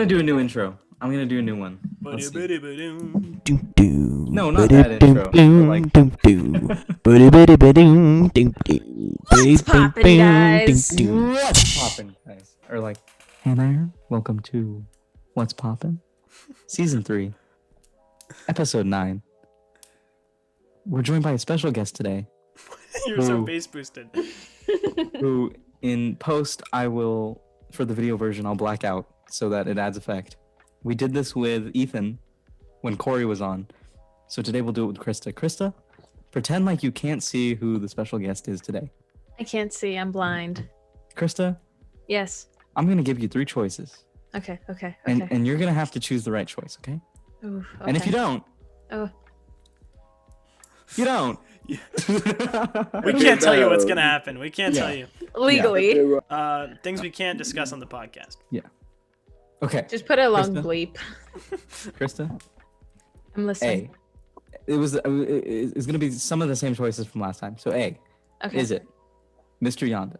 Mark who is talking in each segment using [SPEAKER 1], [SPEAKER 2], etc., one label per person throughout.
[SPEAKER 1] gonna do a new intro. I'm gonna do a new one.
[SPEAKER 2] What's
[SPEAKER 1] No, not that intro.
[SPEAKER 3] What's poppin', guys?
[SPEAKER 1] What's poppin', guys? Or like, hey there, welcome to What's Poppin', Season 3, Episode 9. We're joined by a special guest today.
[SPEAKER 2] You're so bass boosted.
[SPEAKER 1] Who, in post, I will, for the video version, I'll black out so that it adds effect. We did this with Ethan when Corey was on. So today we'll do it with Krista. Krista, pretend like you can't see who the special guest is today.
[SPEAKER 3] I can't see. I'm blind.
[SPEAKER 1] Krista?
[SPEAKER 3] Yes.
[SPEAKER 1] I'm going to give you 3 choices.
[SPEAKER 3] Okay.
[SPEAKER 1] And you're going to have to choose the right choice, okay?
[SPEAKER 3] Ooh, okay.
[SPEAKER 1] And if you don't...
[SPEAKER 3] Oh.
[SPEAKER 1] You don't.
[SPEAKER 2] We can't tell you what's going to happen. We can't tell you.
[SPEAKER 3] Legally.
[SPEAKER 2] Things we can't discuss on the podcast.
[SPEAKER 1] Yeah. Okay.
[SPEAKER 3] Just put a long
[SPEAKER 1] Krista?
[SPEAKER 3] bleep.
[SPEAKER 1] Krista?
[SPEAKER 3] I'm listening.
[SPEAKER 1] It's going to be some of the same choices from last time. So A.
[SPEAKER 3] Okay.
[SPEAKER 1] Is it Mr. Yonda?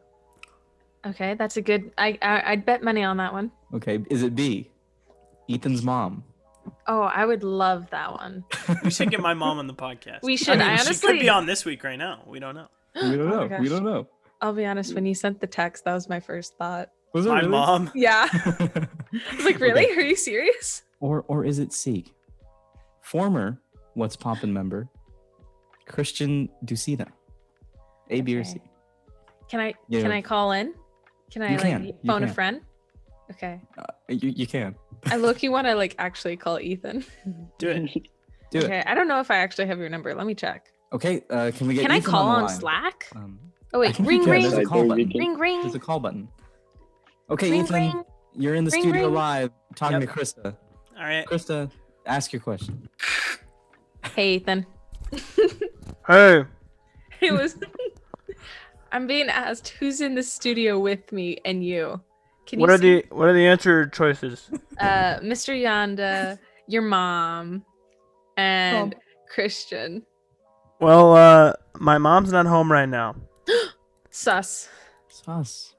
[SPEAKER 3] Okay, that's a good... I'd bet money on that one.
[SPEAKER 1] Okay. Is it B. Ethan's mom?
[SPEAKER 3] Oh, I would love that one.
[SPEAKER 2] We should get my mom on the podcast.
[SPEAKER 3] We should. I honestly...
[SPEAKER 2] She could be on this week right now. We don't know.
[SPEAKER 1] We don't know.
[SPEAKER 3] Oh my
[SPEAKER 1] We
[SPEAKER 3] gosh.
[SPEAKER 1] don't know.
[SPEAKER 3] I'll be honest, when you sent the text, that was my first thought.
[SPEAKER 1] Was it
[SPEAKER 2] My
[SPEAKER 1] really?
[SPEAKER 2] mom.
[SPEAKER 3] Yeah. I was like, really?
[SPEAKER 1] Okay.
[SPEAKER 3] Are you serious?
[SPEAKER 1] Or is it C? Former What's Poppin' member, Christian Ducina. A, B, or C?
[SPEAKER 3] Okay. Can I
[SPEAKER 1] Yeah.
[SPEAKER 3] can I call in? Can I
[SPEAKER 1] You can. You
[SPEAKER 3] phone a
[SPEAKER 1] can.
[SPEAKER 3] friend? Okay.
[SPEAKER 1] You can.
[SPEAKER 3] I low-key want to actually call Ethan.
[SPEAKER 2] Do it.
[SPEAKER 1] Do it.
[SPEAKER 3] Okay, I don't know if I actually have your number. Let me check.
[SPEAKER 1] Okay, can we get
[SPEAKER 3] Can I
[SPEAKER 1] Ethan
[SPEAKER 3] call
[SPEAKER 1] on, the
[SPEAKER 3] on
[SPEAKER 1] line?
[SPEAKER 3] Slack?
[SPEAKER 1] I
[SPEAKER 3] Oh wait,
[SPEAKER 1] think
[SPEAKER 3] ring
[SPEAKER 1] you can.
[SPEAKER 3] ring,
[SPEAKER 1] There's a call button.
[SPEAKER 3] ring ring.
[SPEAKER 1] There's a call button. Okay,
[SPEAKER 3] Ring,
[SPEAKER 1] Ethan,
[SPEAKER 3] ring.
[SPEAKER 1] you're in the
[SPEAKER 3] Ring,
[SPEAKER 1] studio
[SPEAKER 3] ring.
[SPEAKER 1] live talking
[SPEAKER 2] Yep.
[SPEAKER 1] to Krista.
[SPEAKER 2] All right.
[SPEAKER 1] Krista, ask your question.
[SPEAKER 3] Hey Ethan.
[SPEAKER 2] Hey.
[SPEAKER 3] It was. I'm being asked who's in the studio with me and you. Can you see?
[SPEAKER 2] What are the answer choices?
[SPEAKER 3] Mr. Yonda, your mom, and Christian.
[SPEAKER 2] Well, my mom's not home right now.
[SPEAKER 3] Sus.
[SPEAKER 1] Sus.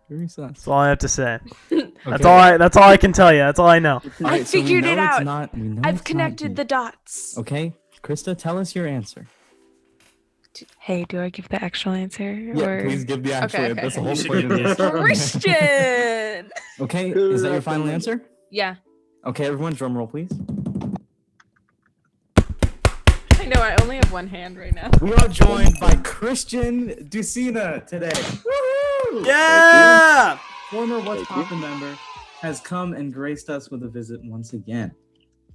[SPEAKER 1] Very sus.
[SPEAKER 2] That's all I have to say.
[SPEAKER 1] Okay.
[SPEAKER 2] That's all I can tell you. That's all I know.
[SPEAKER 1] All
[SPEAKER 3] I
[SPEAKER 1] right, so we
[SPEAKER 3] figured
[SPEAKER 1] know
[SPEAKER 3] it
[SPEAKER 1] it's
[SPEAKER 3] out.
[SPEAKER 1] not- we know
[SPEAKER 3] I've
[SPEAKER 1] it's not
[SPEAKER 3] connected
[SPEAKER 1] me.
[SPEAKER 3] the dots.
[SPEAKER 1] Okay, Krista, tell us your answer.
[SPEAKER 3] Hey, do I give the actual answer?
[SPEAKER 1] Yeah,
[SPEAKER 3] or...
[SPEAKER 1] please give the actual
[SPEAKER 3] Okay,
[SPEAKER 1] answer. That's the
[SPEAKER 3] okay.
[SPEAKER 1] whole
[SPEAKER 2] You should
[SPEAKER 1] point of
[SPEAKER 2] give the
[SPEAKER 1] this.
[SPEAKER 3] Christian.
[SPEAKER 1] Okay, is that your final answer?
[SPEAKER 3] Yeah,
[SPEAKER 1] Okay, everyone, drum roll, please.
[SPEAKER 3] I know. I only have one hand right now.
[SPEAKER 1] We are joined by Christian Ducina today. Woohoo!
[SPEAKER 2] Yeah.
[SPEAKER 1] Former What's Poppin' member has come and graced us with a visit once again.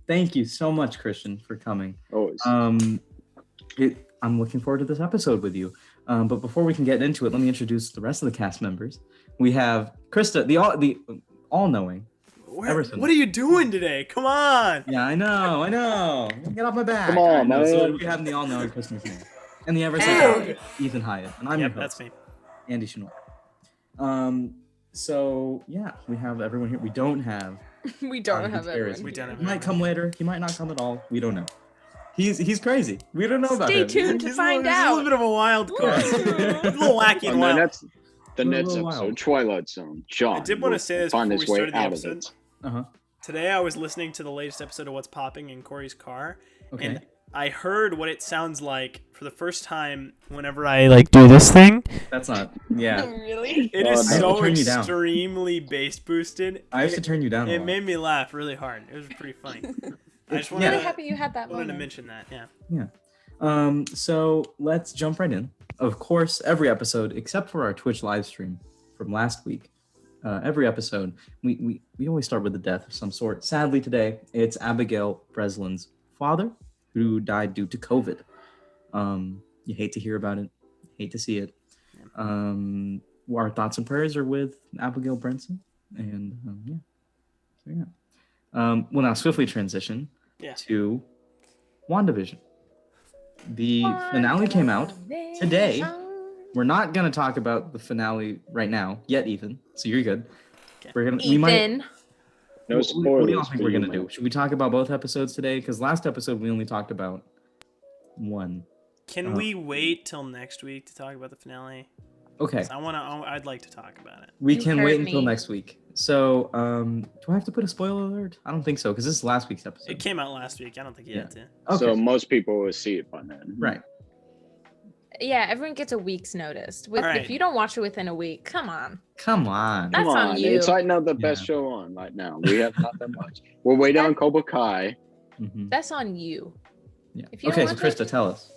[SPEAKER 1] Thank you so much, Christian, for coming.
[SPEAKER 4] Always.
[SPEAKER 1] I'm looking forward to this episode with you. But before we can get into it, let me introduce the rest of the cast members. We have Krista, the all-knowing. Everson.
[SPEAKER 2] What are you doing today? Come on.
[SPEAKER 1] Yeah, I know. Get off my back.
[SPEAKER 4] Come on,
[SPEAKER 1] I know. So
[SPEAKER 4] man.
[SPEAKER 1] we have the all-knowing Christmas name. And the ever
[SPEAKER 2] Hey.
[SPEAKER 1] Ethan Hyatt. And I'm
[SPEAKER 2] Yep,
[SPEAKER 1] your host,
[SPEAKER 2] that's me.
[SPEAKER 1] Andy Chinois. So yeah, we have everyone here. We don't have
[SPEAKER 3] We don't have
[SPEAKER 1] Gutierrez.
[SPEAKER 3] everyone.
[SPEAKER 2] We don't have
[SPEAKER 1] He might come later. He might not come at all. We don't know. He's crazy. We don't know about
[SPEAKER 3] Stay
[SPEAKER 1] him.
[SPEAKER 3] tuned to
[SPEAKER 2] He's
[SPEAKER 3] find
[SPEAKER 2] He's a
[SPEAKER 3] out.
[SPEAKER 2] little bit of a wild card. He's a little wacky and
[SPEAKER 4] Oh, no,
[SPEAKER 2] wild.
[SPEAKER 4] that's the
[SPEAKER 1] We're a
[SPEAKER 4] next
[SPEAKER 1] little
[SPEAKER 4] episode,
[SPEAKER 1] wild.
[SPEAKER 4] Twilight Zone. John.
[SPEAKER 2] I did want to
[SPEAKER 4] will
[SPEAKER 2] say this
[SPEAKER 4] find
[SPEAKER 2] before
[SPEAKER 4] his
[SPEAKER 2] we
[SPEAKER 4] way
[SPEAKER 2] started the
[SPEAKER 4] out of
[SPEAKER 2] episode.
[SPEAKER 4] it.
[SPEAKER 1] Uh-huh.
[SPEAKER 2] Today I was listening to the latest episode of What's Popping in Corey's car,
[SPEAKER 1] Okay.
[SPEAKER 2] and I heard what it sounds like for the first time whenever I do this thing.
[SPEAKER 1] That's not. Yeah.
[SPEAKER 3] Really?
[SPEAKER 2] It
[SPEAKER 4] Oh,
[SPEAKER 2] is
[SPEAKER 4] I have
[SPEAKER 1] to
[SPEAKER 2] so
[SPEAKER 1] turn you down.
[SPEAKER 2] extremely bass boosted.
[SPEAKER 1] I have to turn you down. a
[SPEAKER 2] It
[SPEAKER 1] lot.
[SPEAKER 2] made me laugh really hard. It was pretty funny. I just
[SPEAKER 3] I'm
[SPEAKER 2] wanted,
[SPEAKER 3] really
[SPEAKER 1] Yeah.
[SPEAKER 3] happy you had that
[SPEAKER 2] wanted to
[SPEAKER 3] moment.
[SPEAKER 2] mention that. Yeah.
[SPEAKER 1] Yeah. So let's jump right in. Of course, every episode, except for our Twitch live stream from last week, every episode, we always start with a death of some sort. Sadly, today, it's Abigail Breslin's father, who died due to COVID. You hate to hear about it. Hate to see it. Our thoughts and prayers are with Abigail Brenson. And yeah. So yeah. We'll now swiftly transition
[SPEAKER 2] Yeah.
[SPEAKER 1] to WandaVision. The finale came out today. We're not gonna talk about the finale right now yet, Ethan. So you're good.
[SPEAKER 2] Okay.
[SPEAKER 1] We're gonna.
[SPEAKER 3] Ethan.
[SPEAKER 1] We might.
[SPEAKER 4] No
[SPEAKER 1] What
[SPEAKER 4] spoilers.
[SPEAKER 1] do y'all think
[SPEAKER 4] for
[SPEAKER 1] we're
[SPEAKER 4] you,
[SPEAKER 1] gonna
[SPEAKER 4] man.
[SPEAKER 1] do? Should we talk about both episodes today? Because last episode we only talked about one.
[SPEAKER 2] Can we wait till next week to talk about the finale?
[SPEAKER 1] Okay.
[SPEAKER 2] I'd like to talk about it.
[SPEAKER 1] We
[SPEAKER 3] You
[SPEAKER 1] can
[SPEAKER 3] heard
[SPEAKER 1] wait until
[SPEAKER 3] me.
[SPEAKER 1] next week. So, do I have to put a spoiler alert? I don't think so, because this is last week's episode.
[SPEAKER 2] It came out last week. I don't think you had to.
[SPEAKER 1] Okay.
[SPEAKER 4] So most people will see it by then.
[SPEAKER 1] Right.
[SPEAKER 3] Yeah, everyone gets a week's notice. If
[SPEAKER 2] Alright.
[SPEAKER 3] you don't watch it within a week, come on.
[SPEAKER 1] Come on.
[SPEAKER 3] That's
[SPEAKER 4] Come
[SPEAKER 3] on
[SPEAKER 4] on,
[SPEAKER 3] you.
[SPEAKER 4] it's right now the best
[SPEAKER 1] Yeah.
[SPEAKER 4] show on right now. We have not that much. We're waiting on Cobra Kai.
[SPEAKER 1] Mhm.
[SPEAKER 3] That's on you.
[SPEAKER 1] Yeah.
[SPEAKER 3] If you
[SPEAKER 1] Okay,
[SPEAKER 3] don't
[SPEAKER 1] so
[SPEAKER 3] watch
[SPEAKER 1] Krista, tell us.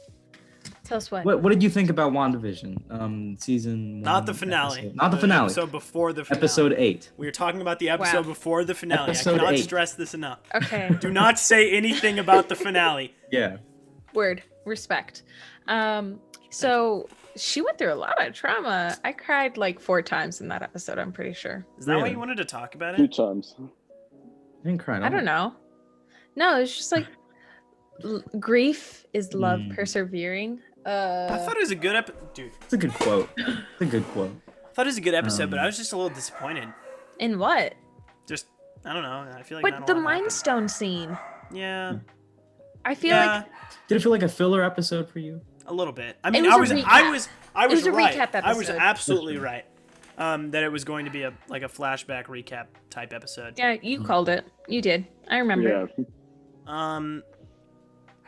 [SPEAKER 3] Tell us what.
[SPEAKER 1] What did you think about WandaVision? Season 1.
[SPEAKER 2] Not the finale.
[SPEAKER 1] episode- Not the finale.
[SPEAKER 2] Episode before the finale.
[SPEAKER 1] Episode 8.
[SPEAKER 2] We were talking about the episode
[SPEAKER 3] Wow.
[SPEAKER 2] before the finale.
[SPEAKER 1] Episode
[SPEAKER 2] I cannot
[SPEAKER 1] 8.
[SPEAKER 2] stress this enough.
[SPEAKER 3] Okay.
[SPEAKER 2] Do not say anything about the finale.
[SPEAKER 1] Yeah.
[SPEAKER 3] Word. Respect. So she went through a lot of trauma. I cried like 4 times in that episode, I'm pretty sure.
[SPEAKER 2] Is that why
[SPEAKER 1] Really?
[SPEAKER 2] you wanted to talk about
[SPEAKER 4] 2
[SPEAKER 2] it?
[SPEAKER 4] times.
[SPEAKER 1] I didn't cry.
[SPEAKER 3] I don't know. No, it's just like grief is love persevering.
[SPEAKER 2] I thought it was a good episode. Dude,
[SPEAKER 1] It's a good quote. It's a good quote.
[SPEAKER 2] I thought it was a good episode, but I
[SPEAKER 1] Um,
[SPEAKER 2] was just a little disappointed.
[SPEAKER 3] In what?
[SPEAKER 2] Just, I don't know. I feel like
[SPEAKER 3] But
[SPEAKER 2] not a
[SPEAKER 3] the
[SPEAKER 2] lot happened.
[SPEAKER 3] Mind Stone scene.
[SPEAKER 2] Yeah.
[SPEAKER 3] I feel
[SPEAKER 2] Yeah.
[SPEAKER 3] like
[SPEAKER 1] Did it feel like a filler episode for you?
[SPEAKER 2] A little bit. I mean,
[SPEAKER 3] was
[SPEAKER 2] I
[SPEAKER 3] a
[SPEAKER 2] was
[SPEAKER 3] recap.
[SPEAKER 2] right.
[SPEAKER 3] was a recap
[SPEAKER 2] I was
[SPEAKER 3] episode.
[SPEAKER 2] absolutely right. That it was going to be a flashback recap type episode.
[SPEAKER 3] yeah, you called it. You did. I remember.
[SPEAKER 4] Yeah.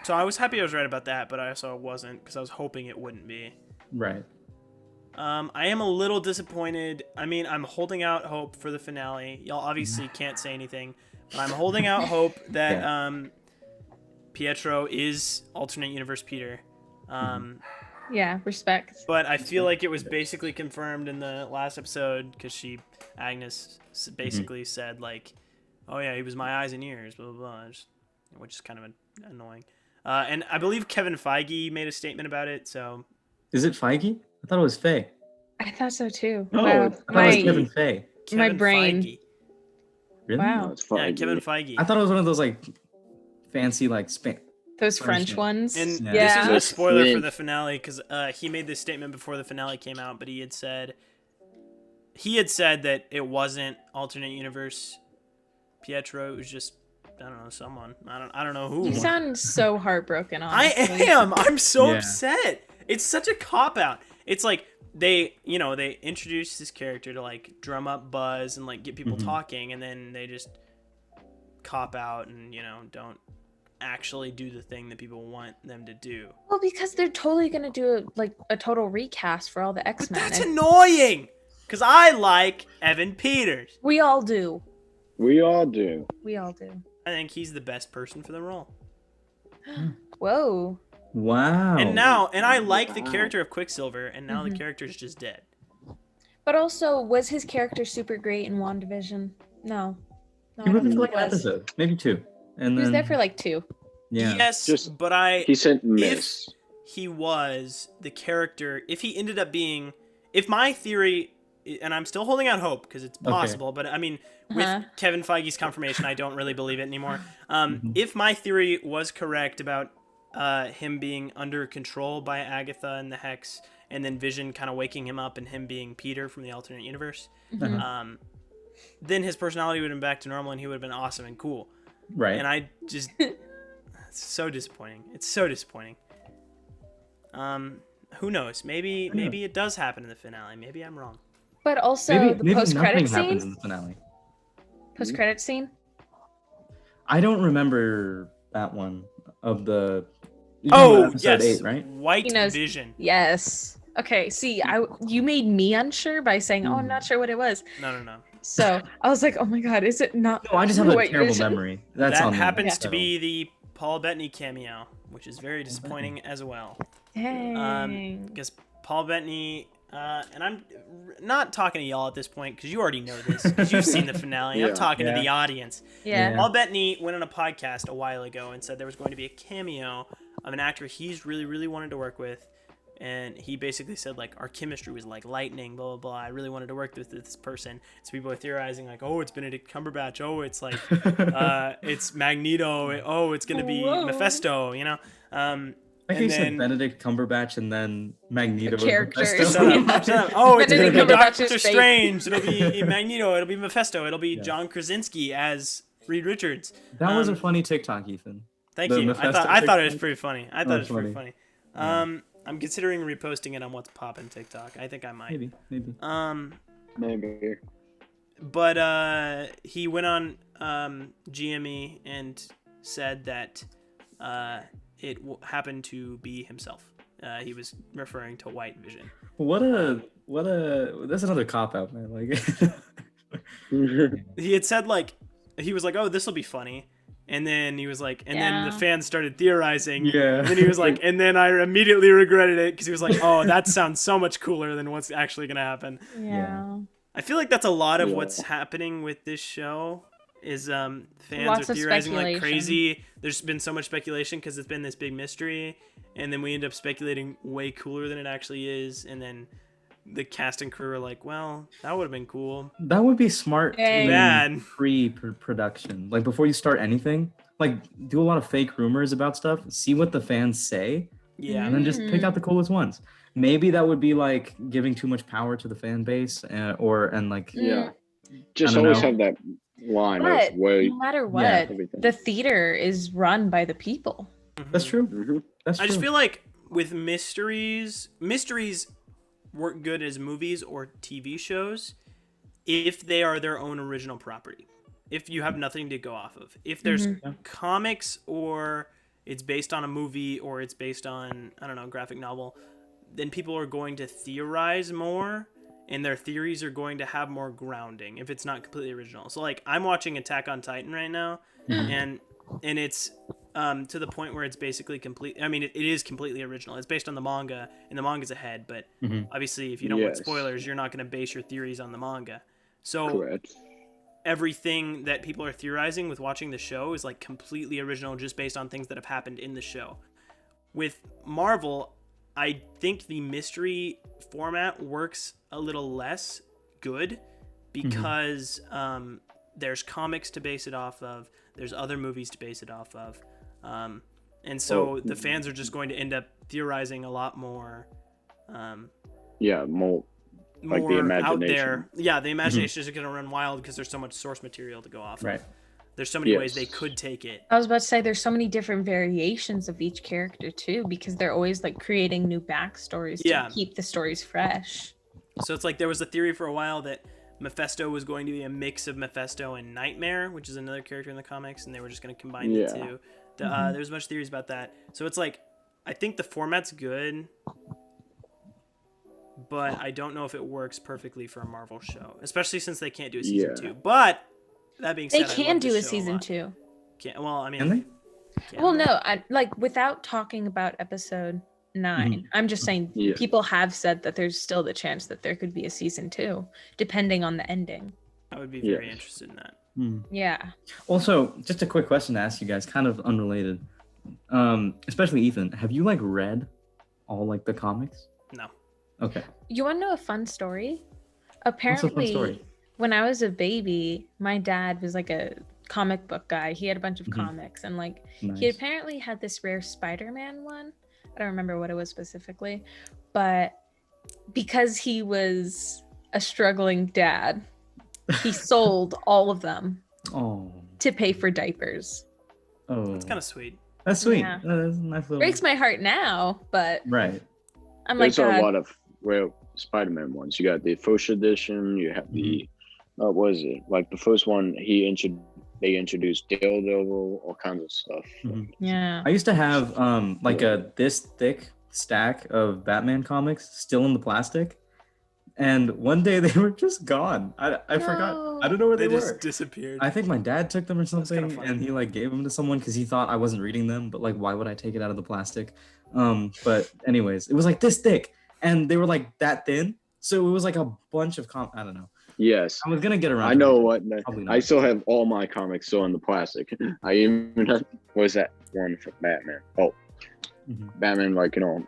[SPEAKER 2] So I was happy I was right about that, but I also wasn't because I was hoping it wouldn't be.
[SPEAKER 1] Right.
[SPEAKER 2] I am a little disappointed. I mean, I'm holding out hope for the finale. Y'all obviously can't say anything, but I'm holding out hope that Pietro is alternate universe Peter.
[SPEAKER 3] Yeah, respect.
[SPEAKER 2] But I feel like it was basically confirmed in the last episode because Agnes basically said like, "Oh yeah, he was my eyes and ears," blah blah blah, which is kind of annoying. And I believe Kevin Feige made a statement about it. So
[SPEAKER 1] Is it Feige? I thought it was Faye.
[SPEAKER 3] I thought so too.
[SPEAKER 4] No,
[SPEAKER 3] wow.
[SPEAKER 1] I thought it was
[SPEAKER 3] My,
[SPEAKER 1] Kevin Faye.
[SPEAKER 3] My brain.
[SPEAKER 2] Feige.
[SPEAKER 1] Really?
[SPEAKER 3] Wow.
[SPEAKER 4] No, it's
[SPEAKER 2] Yeah,
[SPEAKER 4] fine.
[SPEAKER 2] Kevin Feige.
[SPEAKER 1] I thought it was one of those like fancy like
[SPEAKER 3] those
[SPEAKER 1] French
[SPEAKER 3] French ones.
[SPEAKER 2] And
[SPEAKER 3] yeah.
[SPEAKER 2] this is a spoiler for
[SPEAKER 4] Flint.
[SPEAKER 2] the finale because he made this statement before the finale came out, but he had said that it wasn't alternate universe Pietro. It was just I don't know someone. I don't know who.
[SPEAKER 3] You sound so heartbroken.
[SPEAKER 2] I
[SPEAKER 3] Honestly.
[SPEAKER 2] am. I'm so
[SPEAKER 1] Yeah.
[SPEAKER 2] upset. It's such a cop out. It's like they introduce this character to like drum up buzz and like get people talking, and then they just cop out and don't actually do the thing that people want them to do.
[SPEAKER 3] Well, because they're totally gonna do a total recast for all the
[SPEAKER 2] But
[SPEAKER 3] X-Men.
[SPEAKER 2] that's annoying because I like Evan Peters.
[SPEAKER 3] We all do.
[SPEAKER 4] We all do.
[SPEAKER 3] We all do.
[SPEAKER 2] I think he's the best person for the role.
[SPEAKER 3] Whoa.
[SPEAKER 1] Wow.
[SPEAKER 2] And I like the character of Quicksilver, and now the character's just dead.
[SPEAKER 3] But also, was his character super great in WandaVision? No. No,
[SPEAKER 1] He
[SPEAKER 3] I
[SPEAKER 1] was
[SPEAKER 3] don't
[SPEAKER 1] for
[SPEAKER 3] think
[SPEAKER 1] like
[SPEAKER 3] he
[SPEAKER 1] an
[SPEAKER 3] was.
[SPEAKER 1] episode, maybe 2, and
[SPEAKER 3] He
[SPEAKER 1] then
[SPEAKER 3] was there for like 2.
[SPEAKER 1] yeah.
[SPEAKER 2] Yes,
[SPEAKER 4] Just-
[SPEAKER 2] but
[SPEAKER 4] He sent
[SPEAKER 2] if
[SPEAKER 4] miss.
[SPEAKER 2] he was the character, if he ended up being, if my theory, and I'm still holding out hope because it's possible, but I mean, with Kevin Feige's confirmation, I don't really believe it anymore. If my theory was correct about him being under control by Agatha and the Hex, and then Vision kind of waking him up and him being Peter from the alternate universe, then his personality would have been back to normal and he would have been awesome and cool.
[SPEAKER 1] Right.
[SPEAKER 2] And I just, it's so disappointing. It's so disappointing. Who knows? Maybe it does happen in the finale. Maybe I'm wrong.
[SPEAKER 3] But also
[SPEAKER 1] maybe
[SPEAKER 3] the
[SPEAKER 1] nothing
[SPEAKER 3] post-credit
[SPEAKER 1] happens
[SPEAKER 3] scene.
[SPEAKER 1] in the finale.
[SPEAKER 3] Post-credit scene.
[SPEAKER 1] I don't remember that one of the.
[SPEAKER 2] Oh,
[SPEAKER 1] episode
[SPEAKER 2] yes.
[SPEAKER 1] 8, right?
[SPEAKER 2] White
[SPEAKER 3] He knows.
[SPEAKER 2] Vision.
[SPEAKER 3] Yes. Okay. See, you made me unsure by saying, "Oh, I'm not sure what it was."
[SPEAKER 2] No.
[SPEAKER 3] So I was like, "Oh my god, is it not?"
[SPEAKER 1] No, I just have a
[SPEAKER 3] White
[SPEAKER 1] terrible
[SPEAKER 3] Vision?
[SPEAKER 1] memory. That's
[SPEAKER 2] That
[SPEAKER 1] on me.
[SPEAKER 2] happens to
[SPEAKER 1] So-
[SPEAKER 2] be the Paul Bettany cameo, which is very disappointing as well.
[SPEAKER 3] Dang.
[SPEAKER 2] Because Paul Bettany, and I'm not talking to y'all at this point because you already know this because you've seen the finale.
[SPEAKER 4] Yeah.
[SPEAKER 2] I'm talking to
[SPEAKER 1] Yeah.
[SPEAKER 2] the audience.
[SPEAKER 3] Yeah.
[SPEAKER 2] Paul Bettany went on a podcast a while ago and said there was going to be a cameo of an actor he's really, really wanted to work with. And he basically said, like, our chemistry was like lightning, blah, blah, blah. I really wanted to work with this person. So people are theorizing, like, oh, it's Benedict Cumberbatch. Oh, it's like, it's Magneto. Oh, it's going to be
[SPEAKER 3] Whoa.
[SPEAKER 2] Mephisto,
[SPEAKER 1] I think
[SPEAKER 2] and
[SPEAKER 1] you said
[SPEAKER 2] then-
[SPEAKER 1] Benedict Cumberbatch and then Magneto.
[SPEAKER 3] Characters.
[SPEAKER 1] Mephisto.
[SPEAKER 2] Shut up. Oh, it's going to
[SPEAKER 3] Benedict
[SPEAKER 2] be
[SPEAKER 3] Cumberbatch's
[SPEAKER 2] Doctor
[SPEAKER 3] fake.
[SPEAKER 2] Strange. It'll be Magneto. It'll be Mephisto. It'll be
[SPEAKER 1] Yeah.
[SPEAKER 2] John Krasinski as Reed Richards.
[SPEAKER 1] That was a funny TikTok, Ethan.
[SPEAKER 2] Thank
[SPEAKER 1] The
[SPEAKER 2] you.
[SPEAKER 1] Mephisto
[SPEAKER 2] I thought it was
[SPEAKER 1] TikTok?
[SPEAKER 2] pretty funny. I
[SPEAKER 1] That
[SPEAKER 2] thought it
[SPEAKER 1] was
[SPEAKER 2] was pretty funny. I'm considering reposting it on What's Poppin' TikTok. I think I might.
[SPEAKER 1] Maybe.
[SPEAKER 4] Maybe.
[SPEAKER 2] But he went on GME and said that it happened to be himself. He was referring to White Vision.
[SPEAKER 1] What a that's another cop out, man. Like
[SPEAKER 2] He had said like he was like, "Oh, this will be funny." And then he was like, and then the fans started theorizing.
[SPEAKER 1] Yeah.
[SPEAKER 2] And then he was like, and then I immediately regretted it because he was like, oh, that sounds so much cooler than what's actually going to happen.
[SPEAKER 3] Yeah.
[SPEAKER 2] I feel like that's a lot of what's happening with this show is fans
[SPEAKER 3] Lots
[SPEAKER 2] are
[SPEAKER 3] of
[SPEAKER 2] theorizing like
[SPEAKER 3] speculation.
[SPEAKER 2] crazy. There's been so much speculation because it's been this big mystery. And then we end up speculating way cooler than it actually is. And then the cast and crew are like, well, that would have been cool.
[SPEAKER 1] that would be smart
[SPEAKER 2] Bad.
[SPEAKER 1] pre-production. Like before you start anything, like do a lot of fake rumors about stuff, see what the fans say,
[SPEAKER 2] Yeah.
[SPEAKER 1] and then just pick out the coolest ones. Maybe that would be like giving too much power to the fan base,
[SPEAKER 4] Yeah. Just
[SPEAKER 1] I don't
[SPEAKER 4] always
[SPEAKER 1] know.
[SPEAKER 4] have that line
[SPEAKER 3] But
[SPEAKER 4] of where
[SPEAKER 3] no matter what,
[SPEAKER 4] everything.
[SPEAKER 3] the theater is run by the people.
[SPEAKER 1] That's true.
[SPEAKER 4] Mhm.
[SPEAKER 1] That's true.
[SPEAKER 2] I just feel like with mysteries work good as movies or TV shows if they are their own original property. If you have nothing to go off of. If there's comics or it's based on a movie or it's based on, I don't know, graphic novel, then people are going to theorize more and their theories are going to have more grounding if it's not completely original. So like I'm watching Attack on Titan right now and it's to the point where it's basically complete. I mean, it is completely original. It's based on the manga, and the manga's ahead. But obviously, if you don't want spoilers, you're not going to base your theories on the manga. So
[SPEAKER 4] Correct.
[SPEAKER 2] everything that people are theorizing with watching the show is like completely original, just based on things that have happened in the show. With Marvel, I think the mystery format works a little less good because there's comics to base it off of. There's other movies to base it off of. And so the fans are just going to end up theorizing a lot more.
[SPEAKER 4] More like the
[SPEAKER 2] More
[SPEAKER 4] imagination.
[SPEAKER 2] out there. Yeah, the imagination is going to run wild because there's so much source material to go off
[SPEAKER 1] Right.
[SPEAKER 2] of. There's so many ways they could take it.
[SPEAKER 3] I was about to say there's so many different variations of each character too, because they're always like creating new backstories to keep the stories fresh.
[SPEAKER 2] So it's like there was a theory for a while that Mephisto was going to be a mix of Mephisto and Nightmare, which is another character in the comics, and they were just going to combine the two. There's a bunch of theories about that. So it's like, I think the format's good, but I don't know if it works perfectly for a Marvel show, especially since they can't do a season 2. But that being said,
[SPEAKER 3] they can do a season 2.
[SPEAKER 2] Well, I mean,
[SPEAKER 1] Can they?
[SPEAKER 3] Well, no, I like without talking about episode 9. I'm just saying people have said that there's still the chance that there could be a season 2, depending on the ending.
[SPEAKER 2] I would be very interested in that.
[SPEAKER 3] Yeah.
[SPEAKER 1] Also, just a quick question to ask you guys, kind of unrelated. Especially Ethan, have you like read all like the comics?
[SPEAKER 2] No.
[SPEAKER 1] Okay.
[SPEAKER 3] You want to know a fun story?
[SPEAKER 1] What's
[SPEAKER 3] Apparently,
[SPEAKER 1] a fun story?
[SPEAKER 3] when I was a baby, my dad was like a comic book guy. He had a bunch of comics, and like he apparently had this rare Spider-Man one. I don't remember what it was specifically, but because he was a struggling dad, he sold all of them to pay for diapers.
[SPEAKER 1] Oh,
[SPEAKER 2] That's kind of sweet.
[SPEAKER 1] That's sweet.
[SPEAKER 3] Yeah.
[SPEAKER 1] That's a nice little.
[SPEAKER 3] Breaks my heart now, but
[SPEAKER 1] Right.
[SPEAKER 3] I'm
[SPEAKER 4] There's
[SPEAKER 3] like,
[SPEAKER 4] a
[SPEAKER 3] God.
[SPEAKER 4] lot of Spider-Man ones. You got the first edition. You have the what was it? Like the first one, they introduced Daredevil, all kinds of stuff.
[SPEAKER 3] Yeah.
[SPEAKER 1] I used to have like a this thick stack of Batman comics still in the plastic, and one day they were just gone. I forgot. I don't know where they
[SPEAKER 2] just
[SPEAKER 1] were.
[SPEAKER 2] disappeared.
[SPEAKER 1] I think my dad took them or something,
[SPEAKER 2] funny.
[SPEAKER 1] and he like gave them to someone because he thought I wasn't reading them. But like, why would I take it out of the plastic? But anyways, it was like this thick, and they were like that thin. So it was like a bunch of I don't know.
[SPEAKER 4] Yes.
[SPEAKER 1] I was gonna get around.
[SPEAKER 4] I
[SPEAKER 1] to
[SPEAKER 4] know
[SPEAKER 1] it.
[SPEAKER 4] what.
[SPEAKER 1] Probably not.
[SPEAKER 4] I still have all my comics still in the plastic. I even what was that one for Batman? Batman, like the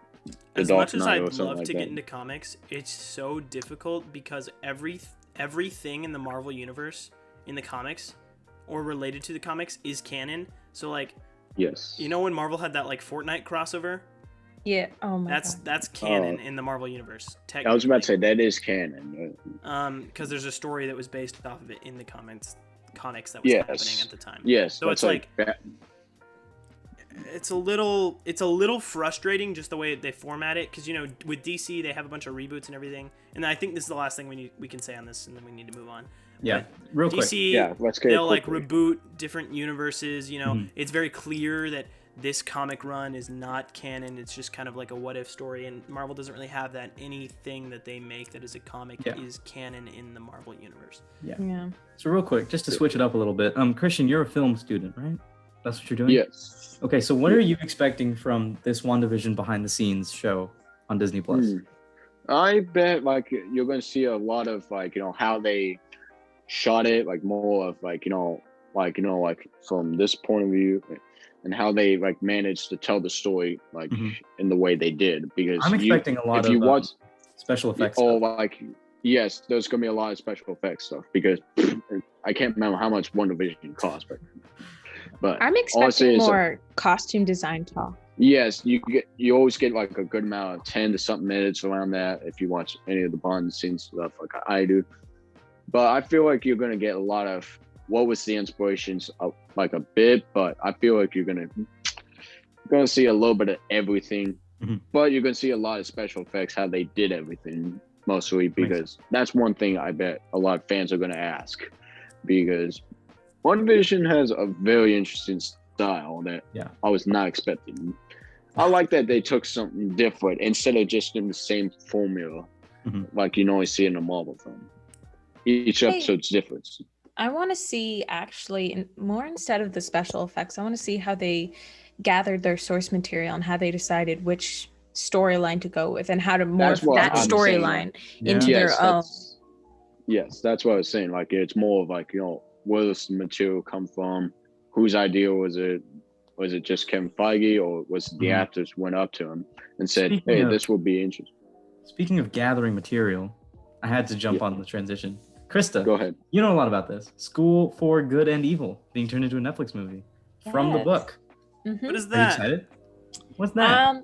[SPEAKER 2] As
[SPEAKER 4] Dark
[SPEAKER 2] much as
[SPEAKER 4] Knight
[SPEAKER 2] I'd
[SPEAKER 4] or something
[SPEAKER 2] love
[SPEAKER 4] like
[SPEAKER 2] to
[SPEAKER 4] that.
[SPEAKER 2] get into comics, it's so difficult because everything in the Marvel universe in the comics or related to the comics is canon. So like,
[SPEAKER 4] Yes.
[SPEAKER 2] you know when Marvel had that like Fortnite crossover?
[SPEAKER 3] Yeah. Oh my God.
[SPEAKER 2] That's canon in the Marvel universe.
[SPEAKER 4] I was about to say that is canon.
[SPEAKER 2] Because there's a story that was based off of it in the comics that was happening at the time.
[SPEAKER 4] Yes.
[SPEAKER 2] So
[SPEAKER 4] that's
[SPEAKER 2] it's like it's a little frustrating just the way they format it, because with DC they have a bunch of reboots and everything, and I think this is the last thing we can say on this, and then we need to move on.
[SPEAKER 1] Yeah,
[SPEAKER 2] but
[SPEAKER 1] real quick.
[SPEAKER 2] DC,
[SPEAKER 4] let's get
[SPEAKER 2] they'll
[SPEAKER 4] quickly.
[SPEAKER 2] reboot different universes. It's very clear that this comic run is not canon. It's just kind of like a what if story, and Marvel doesn't really have that. Anything that they make that is a comic is canon in the Marvel universe.
[SPEAKER 3] Yeah.
[SPEAKER 1] So real quick, just to switch it up a little bit, Christian, you're a film student, right? That's what you're doing?
[SPEAKER 4] Yes.
[SPEAKER 1] Okay, so what are you expecting from this WandaVision behind the scenes show on Disney Plus?
[SPEAKER 4] I bet you're gonna see a lot of how they shot it, more of from this point of view, and how they managed to tell the story in the way they did. Because
[SPEAKER 1] I'm expecting a lot of special effects.
[SPEAKER 4] Yes, there's gonna be a lot of special effects stuff, because I can't remember how much WandaVision cost, but
[SPEAKER 3] I'm expecting more costume design talk.
[SPEAKER 4] Yes, you always get a good amount of 10 to something minutes around that if you watch any of the behind the scenes stuff like I do. But I feel like you're gonna get a lot of what was the inspirations of, a bit, but I feel like you're gonna see a little bit of everything. But you're gonna see a lot of special effects, how they did everything mostly, because that's one thing I bet a lot of fans are gonna ask, because WandaVision has a very interesting style that I was not expecting. I like that they took something different instead of just in the same formula like you normally see in a Marvel film. Each episode's different.
[SPEAKER 3] I want to see actually more, instead of the special effects, I want to see how they gathered their source material and how they decided which storyline to go with and how to morph that storyline into their own.
[SPEAKER 4] Yes, that's what I was saying. It's more of where does the material come from? Whose idea was it? Was it just Kevin Feige, or was it the actors went up to him and said, this will be interesting?
[SPEAKER 1] Speaking of gathering material, I had to jump on the transition. Krista,
[SPEAKER 4] go ahead.
[SPEAKER 1] You know a lot about this. School for Good and Evil being turned into a Netflix movie from the book.
[SPEAKER 2] What is that?
[SPEAKER 1] Are you excited? What's that?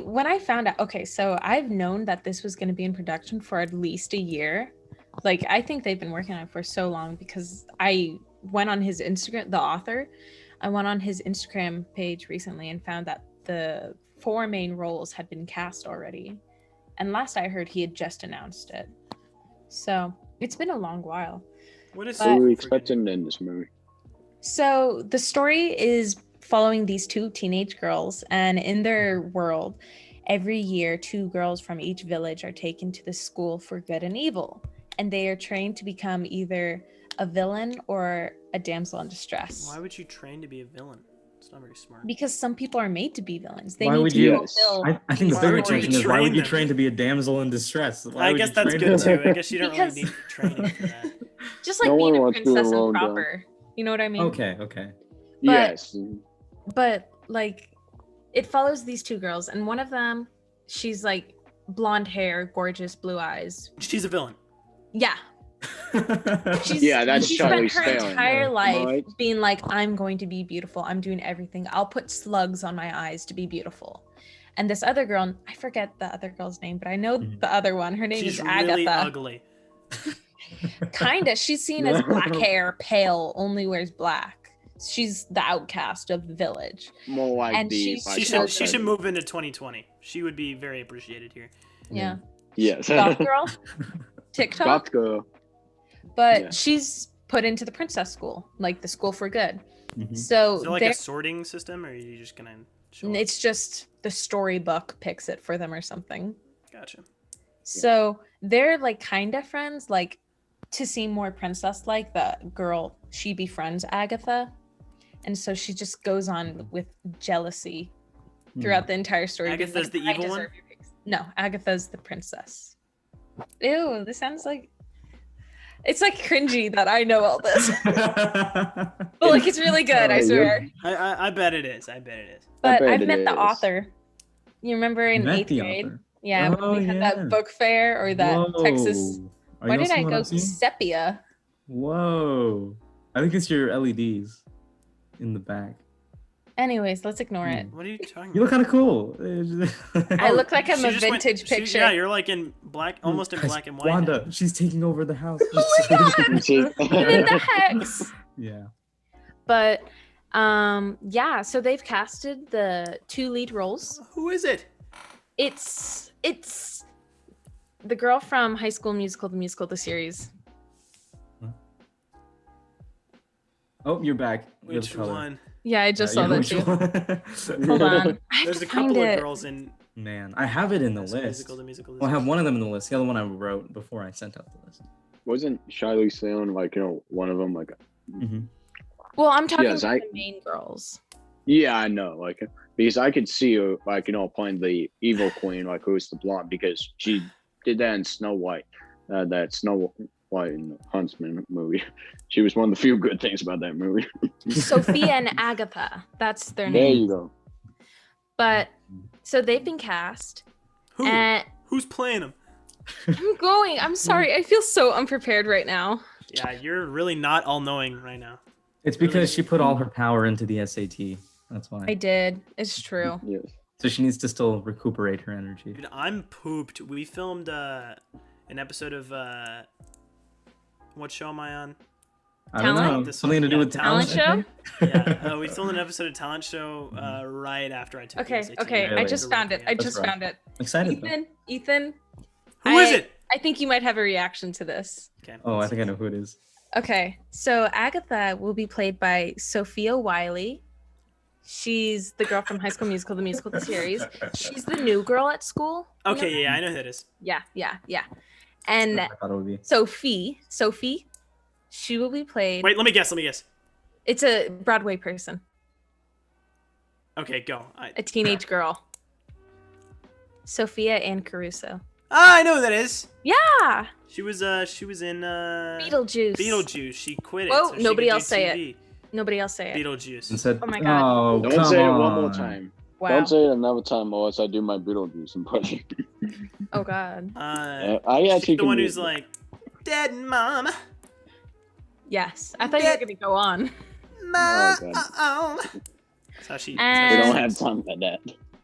[SPEAKER 3] When I found out, so I've known that this was going to be in production for at least a year. I think they've been working on it for so long, because I went on his Instagram, the author, I went on his Instagram page recently and found that the 4 main roles had been cast already. And last I heard, he had just announced it. So it's been a long while.
[SPEAKER 2] What
[SPEAKER 4] are we expecting in this movie?
[SPEAKER 3] So the story is following these 2 teenage girls, and in their world, every year 2 girls from each village are taken to the school for good and evil, and they are trained to become either a villain or a damsel in distress.
[SPEAKER 2] Why would you train to be a villain? It's not very smart.
[SPEAKER 3] Because some people are made to be villains.
[SPEAKER 1] They need to fulfill. I think the bigger question is, why would you train to be a damsel in distress?
[SPEAKER 2] I guess that's good too. I guess you don't really need training for that.
[SPEAKER 3] Just being a princess and proper. You know what I mean?
[SPEAKER 1] Okay.
[SPEAKER 4] Yes.
[SPEAKER 3] But it follows these 2 girls, and one of them, she's blonde hair, gorgeous blue eyes.
[SPEAKER 2] She's a villain.
[SPEAKER 3] Yeah.
[SPEAKER 4] That's
[SPEAKER 3] she's
[SPEAKER 4] Charlize
[SPEAKER 3] spent her
[SPEAKER 4] Theron,
[SPEAKER 3] entire life being I'm going to be beautiful. I'm doing everything. I'll put slugs on my eyes to be beautiful. And this other girl, I forget the other girl's name, but I know the other one. Her name is Agatha.
[SPEAKER 2] She's really ugly.
[SPEAKER 3] Kinda. She's seen as black hair, pale, only wears black. She's the outcast of the village.
[SPEAKER 4] More like
[SPEAKER 3] and
[SPEAKER 2] she should move into 2020. She would be very appreciated here.
[SPEAKER 3] Yeah.
[SPEAKER 4] Yes.
[SPEAKER 3] Goth girl. TikTok.
[SPEAKER 4] Goth girl.
[SPEAKER 3] But she's put into the princess school, the school for good. So
[SPEAKER 2] is it a sorting system, or are you just gonna show
[SPEAKER 3] it's just the storybook picks it for them or something.
[SPEAKER 2] Gotcha.
[SPEAKER 3] So they're kind of friends, to seem more princess like, the girl, she befriends Agatha, and so she just goes on with jealousy throughout the entire story.
[SPEAKER 2] Agatha's the evil one?
[SPEAKER 3] No, Agatha's the princess. Ew, this sounds it's cringy that I know all this. But it's really good, I swear.
[SPEAKER 2] I bet it is.
[SPEAKER 3] But I've met the author. You remember in 8th grade? Yeah, when we had that book fair, or that Texas. Why did I go sepia?
[SPEAKER 1] Whoa. I think it's your LEDs in the back.
[SPEAKER 3] Anyways, let's ignore it.
[SPEAKER 2] What are you talking about?
[SPEAKER 1] You look kind of cool.
[SPEAKER 3] I look like I'm a vintage picture.
[SPEAKER 2] Yeah, you're in black, almost in black and white.
[SPEAKER 1] Wanda, she's taking over the house.
[SPEAKER 3] Oh my god! I'm in the hex.
[SPEAKER 1] Yeah.
[SPEAKER 3] But Yeah, so they've casted the 2 lead roles.
[SPEAKER 2] Who is it?
[SPEAKER 3] It's the girl from High School Musical, the series.
[SPEAKER 1] Oh, you're back.
[SPEAKER 2] Which
[SPEAKER 1] Color.
[SPEAKER 2] one?
[SPEAKER 3] Yeah, I just saw that too. Hold on. I have
[SPEAKER 2] There's
[SPEAKER 3] to
[SPEAKER 2] a couple
[SPEAKER 3] find
[SPEAKER 2] of
[SPEAKER 3] it.
[SPEAKER 2] girls in.
[SPEAKER 1] Man, I have it in the list. Well, I have one of them in the list. The other one I wrote before I sent out the list.
[SPEAKER 4] Wasn't Charlize Theron like one of them like?
[SPEAKER 3] Well, I'm talking
[SPEAKER 4] Yes,
[SPEAKER 3] about the main girls.
[SPEAKER 4] Yeah, I know. Like because I could see her playing the evil queen, like who's the blonde, because she did that in Snow White, that Snow White in the Huntsman movie. She was one of the few good things about that movie.
[SPEAKER 3] Sophia and Agatha. That's their
[SPEAKER 4] There
[SPEAKER 3] name.
[SPEAKER 4] you go.
[SPEAKER 3] But so they've been cast.
[SPEAKER 2] Who?
[SPEAKER 3] And
[SPEAKER 2] Who's playing them?
[SPEAKER 3] I'm sorry. I feel so unprepared right now.
[SPEAKER 2] Yeah, you're really not all-knowing right now.
[SPEAKER 1] It's because she put all her power into the SAT. That's why.
[SPEAKER 3] I did. It's true.
[SPEAKER 4] Yes.
[SPEAKER 1] So she needs to still recuperate her energy.
[SPEAKER 2] Dude, I'm pooped. We filmed an episode of what show am I on?
[SPEAKER 1] I don't
[SPEAKER 3] Talent?
[SPEAKER 1] know. Something to do with
[SPEAKER 3] Talent
[SPEAKER 1] talent
[SPEAKER 3] show?
[SPEAKER 2] Yeah, we filmed an episode of Talent Show right after I took the
[SPEAKER 3] Okay,
[SPEAKER 2] SAT.
[SPEAKER 3] okay. I
[SPEAKER 1] Really?
[SPEAKER 3] just found it. I
[SPEAKER 1] That's
[SPEAKER 3] just
[SPEAKER 1] right.
[SPEAKER 3] found it.
[SPEAKER 1] I'm excited. Though.
[SPEAKER 3] Ethan.
[SPEAKER 2] Who is it?
[SPEAKER 3] I think you might have a reaction to this.
[SPEAKER 2] Okay.
[SPEAKER 1] Oh, I think I know who it is.
[SPEAKER 3] Okay, so Agatha will be played by Sophia Wiley. She's the girl from High School Musical, the series. She's the new girl at school.
[SPEAKER 2] Okay, yeah, I know who that is.
[SPEAKER 3] Yeah. And
[SPEAKER 1] I thought it would be.
[SPEAKER 3] Sophie, she will be played.
[SPEAKER 2] Wait, let me guess.
[SPEAKER 3] It's a Broadway person,
[SPEAKER 2] Okay, go.
[SPEAKER 3] a teenage girl. Sophia Ann Caruso.
[SPEAKER 2] I know who that is.
[SPEAKER 3] Yeah,
[SPEAKER 2] She was in
[SPEAKER 3] Beetlejuice.
[SPEAKER 2] Beetlejuice. She quit it.
[SPEAKER 3] Whoa,
[SPEAKER 2] so she
[SPEAKER 3] nobody
[SPEAKER 2] could do
[SPEAKER 3] else say
[SPEAKER 2] TV.
[SPEAKER 3] Nobody else say it.
[SPEAKER 2] Beetlejuice.
[SPEAKER 1] And said,
[SPEAKER 3] Oh my God.
[SPEAKER 1] Oh,
[SPEAKER 4] Don't
[SPEAKER 1] come
[SPEAKER 4] say it
[SPEAKER 1] on.
[SPEAKER 4] one more time.
[SPEAKER 3] Wow.
[SPEAKER 4] Don't say it another time, or else I do my Beetlejuice impression.
[SPEAKER 3] Oh God.
[SPEAKER 4] I actually
[SPEAKER 2] She's the one
[SPEAKER 4] can
[SPEAKER 2] who's
[SPEAKER 4] do-
[SPEAKER 2] like, Dead Mom.
[SPEAKER 3] Yes, I thought you were gonna go on.
[SPEAKER 2] Mom.
[SPEAKER 4] God.
[SPEAKER 2] That's how she.
[SPEAKER 4] We
[SPEAKER 3] And-
[SPEAKER 4] don't have time for that.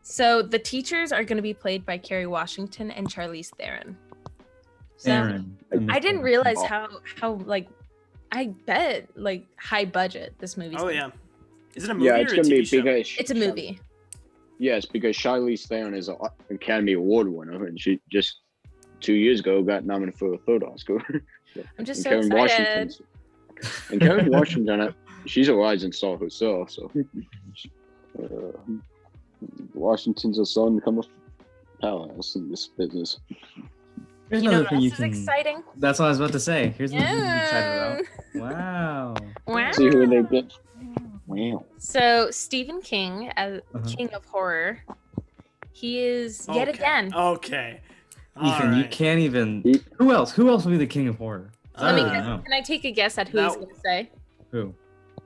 [SPEAKER 3] So the teachers are going to be played by Kerry Washington and Charlize Theron. So
[SPEAKER 1] Aaron.
[SPEAKER 3] I didn't realize how like I bet like high budget this movie's.
[SPEAKER 2] Oh
[SPEAKER 3] gonna
[SPEAKER 2] yeah. Is it a movie
[SPEAKER 4] Yeah, it's
[SPEAKER 2] or a
[SPEAKER 4] gonna
[SPEAKER 2] TV
[SPEAKER 4] be
[SPEAKER 2] show?
[SPEAKER 4] because
[SPEAKER 3] It's a movie.
[SPEAKER 4] Yes, because Charlize Theron is an Academy Award winner, and she just 2 years ago got nominated for a third Oscar.
[SPEAKER 3] I'm just
[SPEAKER 4] And
[SPEAKER 3] so excited.
[SPEAKER 4] And Karen Washington, she's a rising star herself. So Washington's a son come of powerhouse in this business.
[SPEAKER 1] Here's
[SPEAKER 3] You know
[SPEAKER 1] another
[SPEAKER 3] what
[SPEAKER 1] thing
[SPEAKER 3] else
[SPEAKER 1] you
[SPEAKER 3] is
[SPEAKER 1] can.
[SPEAKER 3] exciting?
[SPEAKER 1] That's what I was about to say. Here's another thing to be
[SPEAKER 3] Yeah.
[SPEAKER 1] excited about. Wow.
[SPEAKER 3] Wow.
[SPEAKER 4] See who they get. Wow.
[SPEAKER 3] So Stephen King, as King of Horror, he is yet
[SPEAKER 2] Okay.
[SPEAKER 3] again.
[SPEAKER 2] Okay.
[SPEAKER 1] Ethan, you
[SPEAKER 2] Alright.
[SPEAKER 1] can't even. Who else? Who else will be the king of horror? 'Cause I
[SPEAKER 3] Let me
[SPEAKER 1] really
[SPEAKER 3] guess.
[SPEAKER 1] don't know.
[SPEAKER 3] Can I take a guess at who he's
[SPEAKER 2] That-
[SPEAKER 3] going to say?
[SPEAKER 1] Who?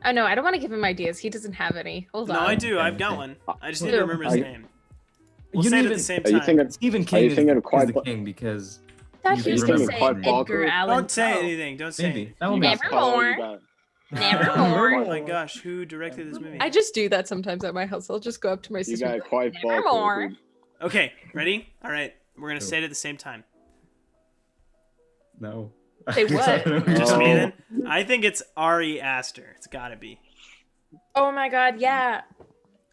[SPEAKER 3] Oh no, I don't want to give him ideas. He doesn't have any. Hold
[SPEAKER 2] No,
[SPEAKER 3] on.
[SPEAKER 2] I do.
[SPEAKER 1] Okay,
[SPEAKER 2] I've got
[SPEAKER 1] okay.
[SPEAKER 2] one. I just need
[SPEAKER 3] Who?
[SPEAKER 2] to remember his
[SPEAKER 4] Are you-
[SPEAKER 2] name. We'll
[SPEAKER 1] You
[SPEAKER 2] say it
[SPEAKER 1] don't
[SPEAKER 2] at the
[SPEAKER 1] even-
[SPEAKER 2] same
[SPEAKER 4] Are you
[SPEAKER 2] time.
[SPEAKER 4] thinking?
[SPEAKER 1] Stephen
[SPEAKER 4] Are
[SPEAKER 1] King
[SPEAKER 4] you
[SPEAKER 1] is,
[SPEAKER 4] thinking of
[SPEAKER 1] is
[SPEAKER 4] Quiet
[SPEAKER 1] the
[SPEAKER 4] Pla-
[SPEAKER 1] king because
[SPEAKER 3] I thought
[SPEAKER 1] you
[SPEAKER 3] he was
[SPEAKER 1] remember
[SPEAKER 3] going to
[SPEAKER 1] his
[SPEAKER 3] say
[SPEAKER 1] name.
[SPEAKER 4] Quiet
[SPEAKER 3] Edgar
[SPEAKER 4] Parker?
[SPEAKER 3] Allan
[SPEAKER 2] Don't say
[SPEAKER 3] Poe.
[SPEAKER 2] anything. Don't say
[SPEAKER 1] maybe
[SPEAKER 2] anything.
[SPEAKER 1] that will
[SPEAKER 4] You
[SPEAKER 1] make
[SPEAKER 4] got
[SPEAKER 3] Never
[SPEAKER 4] Paul,
[SPEAKER 3] more.
[SPEAKER 4] you got-
[SPEAKER 3] Nevermore.
[SPEAKER 2] Oh my gosh, who directed this movie?
[SPEAKER 3] I just do that sometimes at my house. I'll just go up to my
[SPEAKER 4] You
[SPEAKER 3] sister.
[SPEAKER 4] got Quiet
[SPEAKER 3] Nevermore.
[SPEAKER 4] Parker.
[SPEAKER 2] Okay, ready? All right, we're gonna
[SPEAKER 1] Who?
[SPEAKER 2] say it at the same time.
[SPEAKER 1] No.
[SPEAKER 3] Say what?
[SPEAKER 2] Just me
[SPEAKER 4] Oh.
[SPEAKER 2] then. I think it's Ari Aster. It's gotta be
[SPEAKER 3] Oh my god, yeah.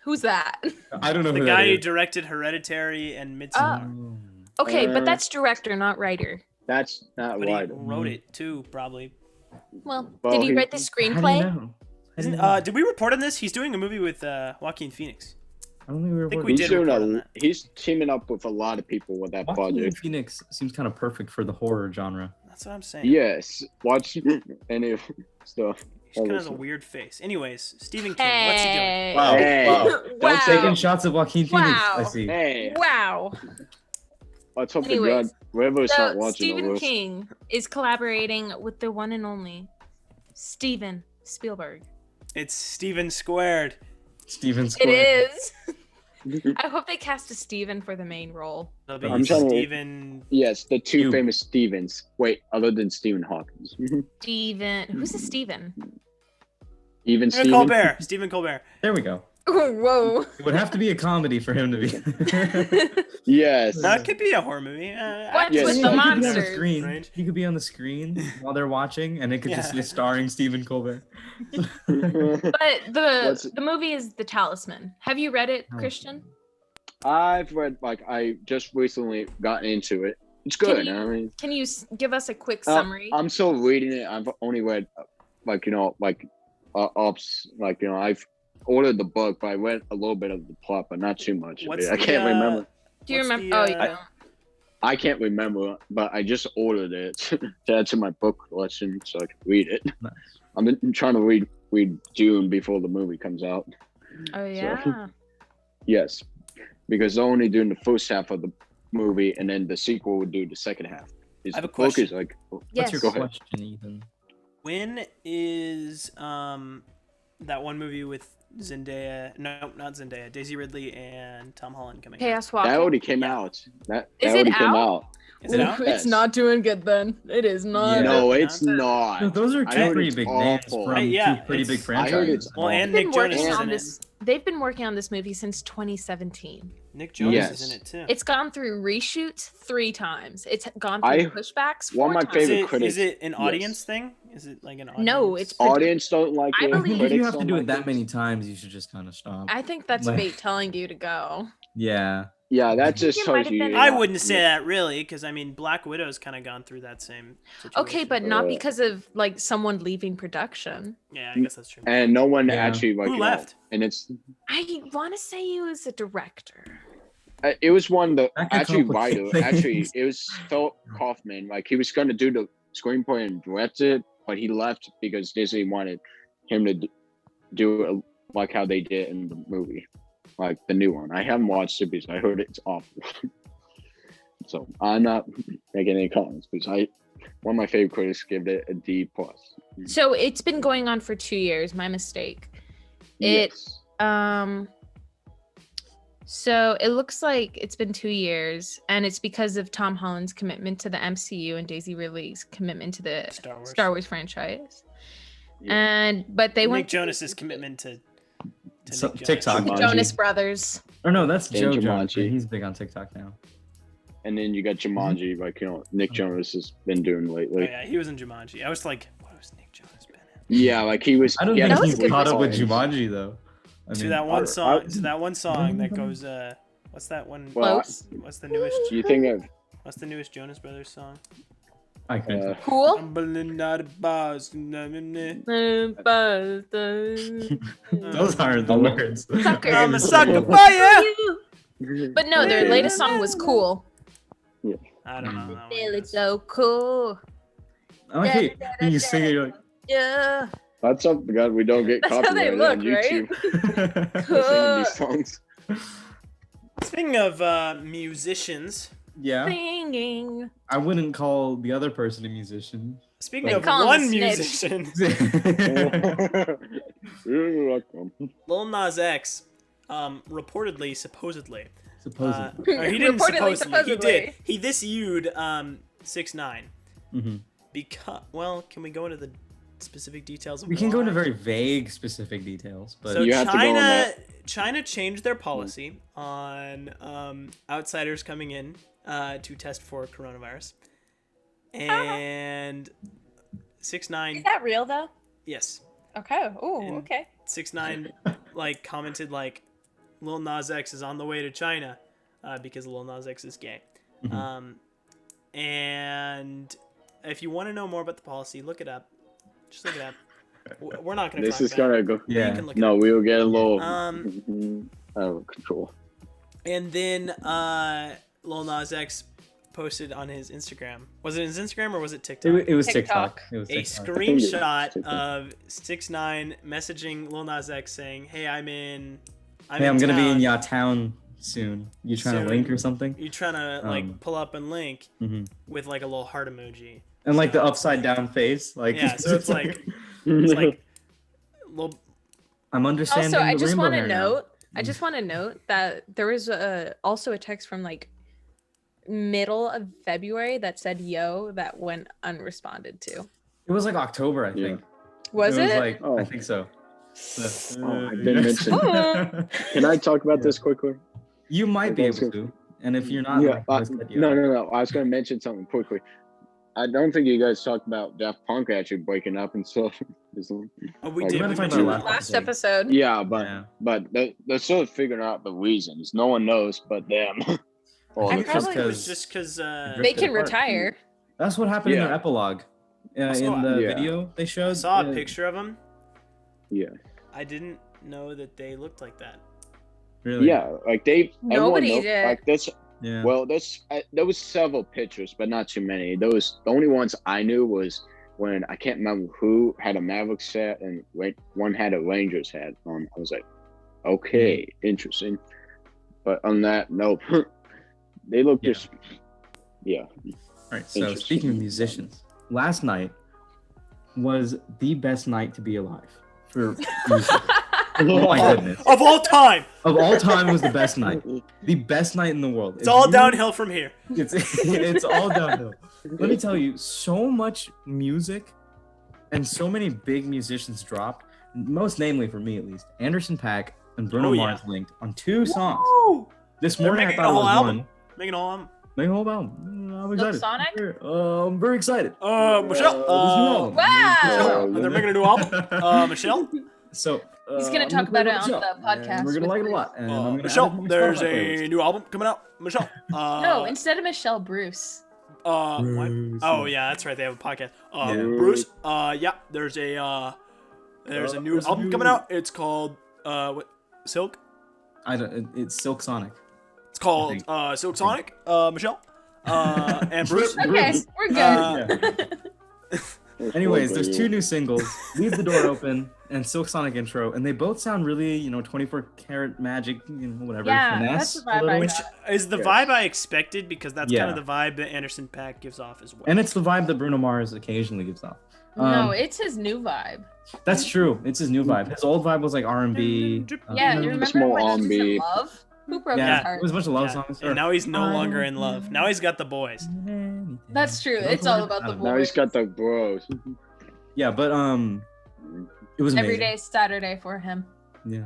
[SPEAKER 3] Who's that?
[SPEAKER 1] I don't know
[SPEAKER 2] the
[SPEAKER 1] who
[SPEAKER 2] guy
[SPEAKER 1] that
[SPEAKER 2] who
[SPEAKER 1] is.
[SPEAKER 2] directed Hereditary and Midsommar.
[SPEAKER 3] Okay, but
[SPEAKER 4] Uh,
[SPEAKER 3] that's director, not writer.
[SPEAKER 4] That's not
[SPEAKER 2] But
[SPEAKER 4] right.
[SPEAKER 2] he wrote it too, probably.
[SPEAKER 3] Well,
[SPEAKER 4] Well,
[SPEAKER 3] did he
[SPEAKER 4] he-
[SPEAKER 3] write the
[SPEAKER 1] How do you
[SPEAKER 3] screenplay?
[SPEAKER 1] know? How do you
[SPEAKER 2] Isn't
[SPEAKER 1] know?
[SPEAKER 2] did we report on this? He's doing a movie with Joaquin Phoenix.
[SPEAKER 1] I don't think we were.
[SPEAKER 2] I think
[SPEAKER 1] working-
[SPEAKER 2] we
[SPEAKER 4] He's
[SPEAKER 2] did
[SPEAKER 4] doing
[SPEAKER 2] report on that.
[SPEAKER 4] he's teaming up with a lot of people with that
[SPEAKER 1] Joaquin
[SPEAKER 4] project.
[SPEAKER 1] Phoenix seems kind of perfect for the horror genre.
[SPEAKER 2] That's what I'm saying.
[SPEAKER 4] Yes, watch any of stuff.
[SPEAKER 2] He kind of has a weird face. Anyways, Stephen King, what's he doing?
[SPEAKER 3] Hey.
[SPEAKER 1] Wow.
[SPEAKER 4] Hey.
[SPEAKER 1] Wow.
[SPEAKER 3] Wow.
[SPEAKER 1] Taking shots at Joaquin Phoenix. I
[SPEAKER 3] Wow.
[SPEAKER 1] see.
[SPEAKER 4] Hey,
[SPEAKER 3] Wow.
[SPEAKER 4] let's hope to
[SPEAKER 3] Anyways,
[SPEAKER 4] God whoever's not
[SPEAKER 3] So
[SPEAKER 4] watching
[SPEAKER 3] Stephen
[SPEAKER 4] the
[SPEAKER 3] King is collaborating with the one and only Steven Spielberg.
[SPEAKER 2] It's Steven Squared.
[SPEAKER 1] Steven
[SPEAKER 3] It
[SPEAKER 1] Square.
[SPEAKER 3] is. I hope they cast a Steven for the main role.
[SPEAKER 2] It'll be
[SPEAKER 4] I'm trying to-
[SPEAKER 2] Steven.
[SPEAKER 4] Yes, the two
[SPEAKER 1] You.
[SPEAKER 4] famous Stevens. Wait, other than Stephen Hawkins.
[SPEAKER 3] Steven. Who's a Steven?
[SPEAKER 4] Even
[SPEAKER 2] Stephen
[SPEAKER 4] Steven.
[SPEAKER 2] Colbert. Stephen Colbert.
[SPEAKER 1] There we go.
[SPEAKER 3] Whoa.
[SPEAKER 1] It would have to be a comedy for him to be.
[SPEAKER 4] Yes.
[SPEAKER 2] That could be a horror movie.
[SPEAKER 3] What's
[SPEAKER 4] Yes.
[SPEAKER 3] with
[SPEAKER 1] He
[SPEAKER 3] the
[SPEAKER 1] could be on the
[SPEAKER 3] monsters?
[SPEAKER 1] screen.
[SPEAKER 2] Range.
[SPEAKER 1] He could be on the screen while they're watching, and it could just
[SPEAKER 2] Yeah.
[SPEAKER 1] say starring Stephen Colbert.
[SPEAKER 3] But the
[SPEAKER 4] What's-
[SPEAKER 3] movie is The Talisman. Have you read it, Christian?
[SPEAKER 4] I've read, like, I just recently gotten into it. It's good. I mean,
[SPEAKER 3] Can you give us a quick summary?
[SPEAKER 4] I'm still reading it. I've only read, like, ups. Like, I've ordered the book, but I read a little bit of the plot, but not too much.
[SPEAKER 2] What's
[SPEAKER 4] I can't remember.
[SPEAKER 3] Do you
[SPEAKER 2] what's
[SPEAKER 3] remember?
[SPEAKER 2] the,
[SPEAKER 3] Oh, you don't.
[SPEAKER 4] I can't remember, but I just ordered it to add to my book collection so I can read it.
[SPEAKER 1] Nice.
[SPEAKER 4] I'm trying to read Dune before the movie comes out.
[SPEAKER 3] Oh yeah.
[SPEAKER 4] Yes, because they're only doing the first half of the movie, and then the sequel would do the second half.
[SPEAKER 2] I have a
[SPEAKER 4] The book
[SPEAKER 2] question.
[SPEAKER 4] is like,
[SPEAKER 3] Yes.
[SPEAKER 1] What's your
[SPEAKER 4] Go ahead.
[SPEAKER 1] question, Ethan?
[SPEAKER 2] When is that one movie with Zendaya? No, not Zendaya. Daisy Ridley and Tom Holland coming out?
[SPEAKER 3] Chaos
[SPEAKER 4] that
[SPEAKER 3] Walking.
[SPEAKER 4] already came
[SPEAKER 2] Yeah.
[SPEAKER 4] out. That
[SPEAKER 3] Is
[SPEAKER 4] already
[SPEAKER 3] it
[SPEAKER 4] came
[SPEAKER 3] out?
[SPEAKER 4] out.
[SPEAKER 2] Is it out?
[SPEAKER 4] Yes.
[SPEAKER 3] doing good then. It is not.
[SPEAKER 1] Yeah.
[SPEAKER 4] No,
[SPEAKER 2] Not
[SPEAKER 4] it's
[SPEAKER 2] good.
[SPEAKER 4] not.
[SPEAKER 1] No, those are
[SPEAKER 4] I
[SPEAKER 1] two
[SPEAKER 4] heard
[SPEAKER 1] pretty
[SPEAKER 4] it's
[SPEAKER 1] big names
[SPEAKER 4] awful.
[SPEAKER 1] from
[SPEAKER 2] Yeah,
[SPEAKER 1] two pretty big
[SPEAKER 2] it's-
[SPEAKER 4] I heard it's
[SPEAKER 1] franchises.
[SPEAKER 2] Well, and
[SPEAKER 3] They've been
[SPEAKER 2] Nick Jonas
[SPEAKER 3] working
[SPEAKER 2] is
[SPEAKER 3] on
[SPEAKER 2] in
[SPEAKER 3] this. They've been working on this movie since 2017.
[SPEAKER 2] it. Nick Jonas
[SPEAKER 4] Yes.
[SPEAKER 2] is in it too.
[SPEAKER 3] It's gone through reshoots 3 times. It's gone
[SPEAKER 4] I-
[SPEAKER 3] through pushbacks 4
[SPEAKER 4] one of my
[SPEAKER 3] times.
[SPEAKER 2] is
[SPEAKER 4] favorite
[SPEAKER 2] it,
[SPEAKER 4] critics.
[SPEAKER 2] is it an
[SPEAKER 4] Yes.
[SPEAKER 2] audience thing? Is it like an audience?
[SPEAKER 3] No, it's
[SPEAKER 4] Audience don't like
[SPEAKER 3] I
[SPEAKER 4] it.
[SPEAKER 3] believe
[SPEAKER 1] If
[SPEAKER 4] critics
[SPEAKER 1] you have to
[SPEAKER 4] don't
[SPEAKER 1] do it
[SPEAKER 4] like
[SPEAKER 1] that many times, you should just kind of stop.
[SPEAKER 3] I think that's
[SPEAKER 1] Like-
[SPEAKER 3] fate telling you to go.
[SPEAKER 1] Yeah.
[SPEAKER 4] Yeah, that just
[SPEAKER 3] it might
[SPEAKER 4] tells
[SPEAKER 3] have
[SPEAKER 4] you.
[SPEAKER 3] been-
[SPEAKER 4] you're
[SPEAKER 2] I
[SPEAKER 4] not-
[SPEAKER 2] wouldn't say that really, because I mean, Black Widow's kind of gone through that same situation.
[SPEAKER 3] Okay, but not
[SPEAKER 4] Uh,
[SPEAKER 3] because of like someone leaving production.
[SPEAKER 2] Yeah, I guess that's true.
[SPEAKER 4] And no one
[SPEAKER 1] Yeah.
[SPEAKER 4] actually like
[SPEAKER 2] Who left?
[SPEAKER 4] and it's
[SPEAKER 3] I want to say he was a director.
[SPEAKER 4] it was one that
[SPEAKER 1] That could
[SPEAKER 4] actually
[SPEAKER 1] complicate
[SPEAKER 4] writer actually
[SPEAKER 1] things.
[SPEAKER 4] it was Phil Kaufman. Like he was going to do the screenplay and direct it, but he left because Disney wanted him to do it like how they did in the movie, like the new one. I haven't watched it because I heard it's awful. So I'm not making any comments because one of my favorite critics gave it a D+.
[SPEAKER 3] So it's been going on for 2 years. My mistake. It
[SPEAKER 4] Yes.
[SPEAKER 3] So it looks like it's been 2 years, and it's because of Tom Holland's commitment to the MCU and Daisy Ridley's commitment to the Star Wars franchise.
[SPEAKER 4] Yeah.
[SPEAKER 3] But they
[SPEAKER 2] Nick
[SPEAKER 3] went
[SPEAKER 2] Jonas's commitment to
[SPEAKER 1] So,
[SPEAKER 2] Nick Jonas.
[SPEAKER 1] TikTok.
[SPEAKER 4] Jumanji.
[SPEAKER 3] Jonas Brothers.
[SPEAKER 1] Or no, that's
[SPEAKER 4] And
[SPEAKER 1] Joe Jonas.
[SPEAKER 4] Jumanji.
[SPEAKER 1] He's big on TikTok now.
[SPEAKER 4] And then you got Jumanji, like Nick Jonas has been doing
[SPEAKER 2] Oh,
[SPEAKER 4] lately.
[SPEAKER 2] yeah, he was in Jumanji. I was like, what was Nick Jonas been in?
[SPEAKER 4] Yeah, like he was.
[SPEAKER 1] I don't
[SPEAKER 4] he had
[SPEAKER 1] think
[SPEAKER 3] was
[SPEAKER 1] he's
[SPEAKER 3] a good
[SPEAKER 1] caught up with
[SPEAKER 4] response.
[SPEAKER 1] Jumanji though. I
[SPEAKER 2] To
[SPEAKER 1] mean,
[SPEAKER 2] that one
[SPEAKER 4] I-
[SPEAKER 2] song.
[SPEAKER 4] I-
[SPEAKER 2] To that one song that goes. What's that one?
[SPEAKER 4] Well,
[SPEAKER 3] Close.
[SPEAKER 2] What's the newest?
[SPEAKER 4] Do you think of
[SPEAKER 2] What's the newest Jonas Brothers song?
[SPEAKER 1] I couldn't.
[SPEAKER 3] Cool.
[SPEAKER 2] Stumbling out of bars.
[SPEAKER 1] Those aren't the words.
[SPEAKER 3] Sucker.
[SPEAKER 2] I'm a sucker for you.
[SPEAKER 3] But no, their latest song was cool.
[SPEAKER 2] I don't know. That one.
[SPEAKER 3] Really so cool.
[SPEAKER 1] I like it. When you sing it, you're like,
[SPEAKER 3] Yeah.
[SPEAKER 4] that's something God we don't get
[SPEAKER 3] That's how they
[SPEAKER 4] copyrighted
[SPEAKER 3] look,
[SPEAKER 4] on YouTube
[SPEAKER 3] right?
[SPEAKER 4] for singing these songs.
[SPEAKER 2] Speaking of musicians,
[SPEAKER 1] yeah.
[SPEAKER 3] Singing.
[SPEAKER 1] I wouldn't call the other person a musician.
[SPEAKER 2] speaking
[SPEAKER 3] They
[SPEAKER 2] of
[SPEAKER 3] call him a
[SPEAKER 2] one
[SPEAKER 3] snitch.
[SPEAKER 2] musician,
[SPEAKER 4] You're welcome.
[SPEAKER 2] Lil Nas X, reportedly, supposedly,
[SPEAKER 1] Supposedly.
[SPEAKER 2] or he didn't
[SPEAKER 3] Reportedly,
[SPEAKER 2] supposedly, he did.
[SPEAKER 3] supposedly.
[SPEAKER 2] He this viewed 6ix9ine.
[SPEAKER 1] hmm
[SPEAKER 2] Because, well, can we go into the specific details of
[SPEAKER 1] We can go into
[SPEAKER 2] why?
[SPEAKER 1] very vague, specific details, but
[SPEAKER 2] So
[SPEAKER 4] You have to go on
[SPEAKER 2] China,
[SPEAKER 4] that.
[SPEAKER 2] China changed their policy on outsiders coming in to test for coronavirus, and 6ix9ine,
[SPEAKER 3] Is that real though?
[SPEAKER 2] yes,
[SPEAKER 3] Okay. Oh,
[SPEAKER 2] And-
[SPEAKER 3] okay.
[SPEAKER 2] 6ix9ine like commented like, Lil Nas X is on the way to China, because Lil Nas X is gay,
[SPEAKER 1] Mhm.
[SPEAKER 2] and if you want to know more about the policy, look it up. Just look it up. We're not going to.
[SPEAKER 4] This is gonna go.
[SPEAKER 1] yeah.
[SPEAKER 2] You can look it
[SPEAKER 4] No,
[SPEAKER 2] up.
[SPEAKER 4] we will get a little
[SPEAKER 2] Um,
[SPEAKER 4] out of control.
[SPEAKER 2] And then Lil Nas X posted on his Instagram. Was it his Instagram or was it TikTok?
[SPEAKER 1] It was
[SPEAKER 3] TikTok.
[SPEAKER 1] TikTok. It was
[SPEAKER 2] A
[SPEAKER 1] TikTok.
[SPEAKER 2] screenshot
[SPEAKER 4] TikTok.
[SPEAKER 2] of 6ix9ine messaging Lil Nas X saying, "Hey, I'm
[SPEAKER 1] Hey, I'm gonna be in
[SPEAKER 2] town.
[SPEAKER 1] your town soon. You trying
[SPEAKER 2] Soon.
[SPEAKER 1] to link or something?"
[SPEAKER 2] You trying to like pull up and link
[SPEAKER 1] hmm
[SPEAKER 2] with like a little heart emoji."
[SPEAKER 1] And like the
[SPEAKER 2] So-
[SPEAKER 1] upside down face, like
[SPEAKER 2] Yeah, so it's like it's like little.
[SPEAKER 1] I'm understanding.
[SPEAKER 3] Also, I
[SPEAKER 1] the
[SPEAKER 3] just
[SPEAKER 1] rainbow
[SPEAKER 3] want to
[SPEAKER 1] hair now.
[SPEAKER 3] note. I just want to note that there was also a text from like middle of February that said "yo" that went unresponded to.
[SPEAKER 1] It was like October, I
[SPEAKER 4] Yeah.
[SPEAKER 1] think.
[SPEAKER 3] Was
[SPEAKER 1] it?
[SPEAKER 3] it?
[SPEAKER 1] Was like
[SPEAKER 4] Oh.
[SPEAKER 1] I think so.
[SPEAKER 4] I didn't mention. Can I talk about this quickly?
[SPEAKER 1] You might be able to, and if you're not,
[SPEAKER 4] no. I was going to mention something quickly. I don't think you guys talked about Daft Punk actually breaking up and stuff.
[SPEAKER 2] We did. We mentioned
[SPEAKER 3] last episode.
[SPEAKER 4] Yeah, but they're sort of figuring out the reasons. No one knows but them.
[SPEAKER 2] I think it was just because
[SPEAKER 3] they can retire.
[SPEAKER 1] That's what happened in their epilogue. In the video they showed.
[SPEAKER 2] I saw a picture of them.
[SPEAKER 4] Yeah.
[SPEAKER 2] I didn't know that they looked like that.
[SPEAKER 1] Really?
[SPEAKER 4] Yeah, like
[SPEAKER 3] nobody did.
[SPEAKER 4] Like this. Yeah. Well, there was several pictures, but not too many. The only ones I knew was when I can't remember who had a Mavericks hat and one had a Rangers hat on. I was like, okay, interesting. But on that, nope. They look just, All
[SPEAKER 1] right. So speaking of musicians, last night was the best night to be alive for music. Oh my goodness!
[SPEAKER 2] Of all time.
[SPEAKER 1] Of all time was the best night. The best night in the world.
[SPEAKER 2] It's all downhill from here.
[SPEAKER 1] It's all downhill. Let me tell you, so much music and so many big musicians dropped. Most namely, for me at least, Anderson .Paak and Bruno Mars linked on 2 songs.
[SPEAKER 2] Woo!
[SPEAKER 1] This morning I thought it was one.
[SPEAKER 2] Making a whole album.
[SPEAKER 1] Making a whole album. I'm excited.
[SPEAKER 3] Sonic?
[SPEAKER 1] I'm very excited.
[SPEAKER 2] Michelle.
[SPEAKER 3] Wow.
[SPEAKER 2] They're making a new album. Michelle.
[SPEAKER 1] So
[SPEAKER 3] he's gonna talk about it on the podcast.
[SPEAKER 1] And we're gonna like it a lot. And
[SPEAKER 2] Michelle, there's a new album coming out. Michelle.
[SPEAKER 3] No, instead of Michelle, Bruce.
[SPEAKER 1] Bruce.
[SPEAKER 2] Oh yeah, that's right. They have a podcast. Bruce. There's a new album coming out. It's called Silk.
[SPEAKER 1] It's Silk Sonic.
[SPEAKER 2] It's called Silk Sonic. Michelle. And Bruce.
[SPEAKER 3] Okay, we're good.
[SPEAKER 1] Anyways, there's 2 new singles, Leave the Door Open and Silk Sonic Intro, and they both sound really, 24 karat magic, whatever.
[SPEAKER 3] Yeah,
[SPEAKER 1] finesse,
[SPEAKER 3] that's the vibe.
[SPEAKER 2] Which is the vibe I expected, because that's kind of the vibe that Anderson .Paak gives off as well.
[SPEAKER 1] And it's the vibe that Bruno Mars occasionally gives off.
[SPEAKER 3] No, it's his new vibe.
[SPEAKER 1] That's true. It's his new vibe. His old vibe was like R&B.
[SPEAKER 3] You remember when he was in Love? Who broke his heart?
[SPEAKER 1] It was a bunch of love songs.
[SPEAKER 2] And now he's no longer in love. Now he's got the boys.
[SPEAKER 3] That's true. It's all about the boys.
[SPEAKER 4] Now he's got the bros.
[SPEAKER 1] Yeah, but it was amazing.
[SPEAKER 3] Every day is Saturday for him.
[SPEAKER 1] Yeah.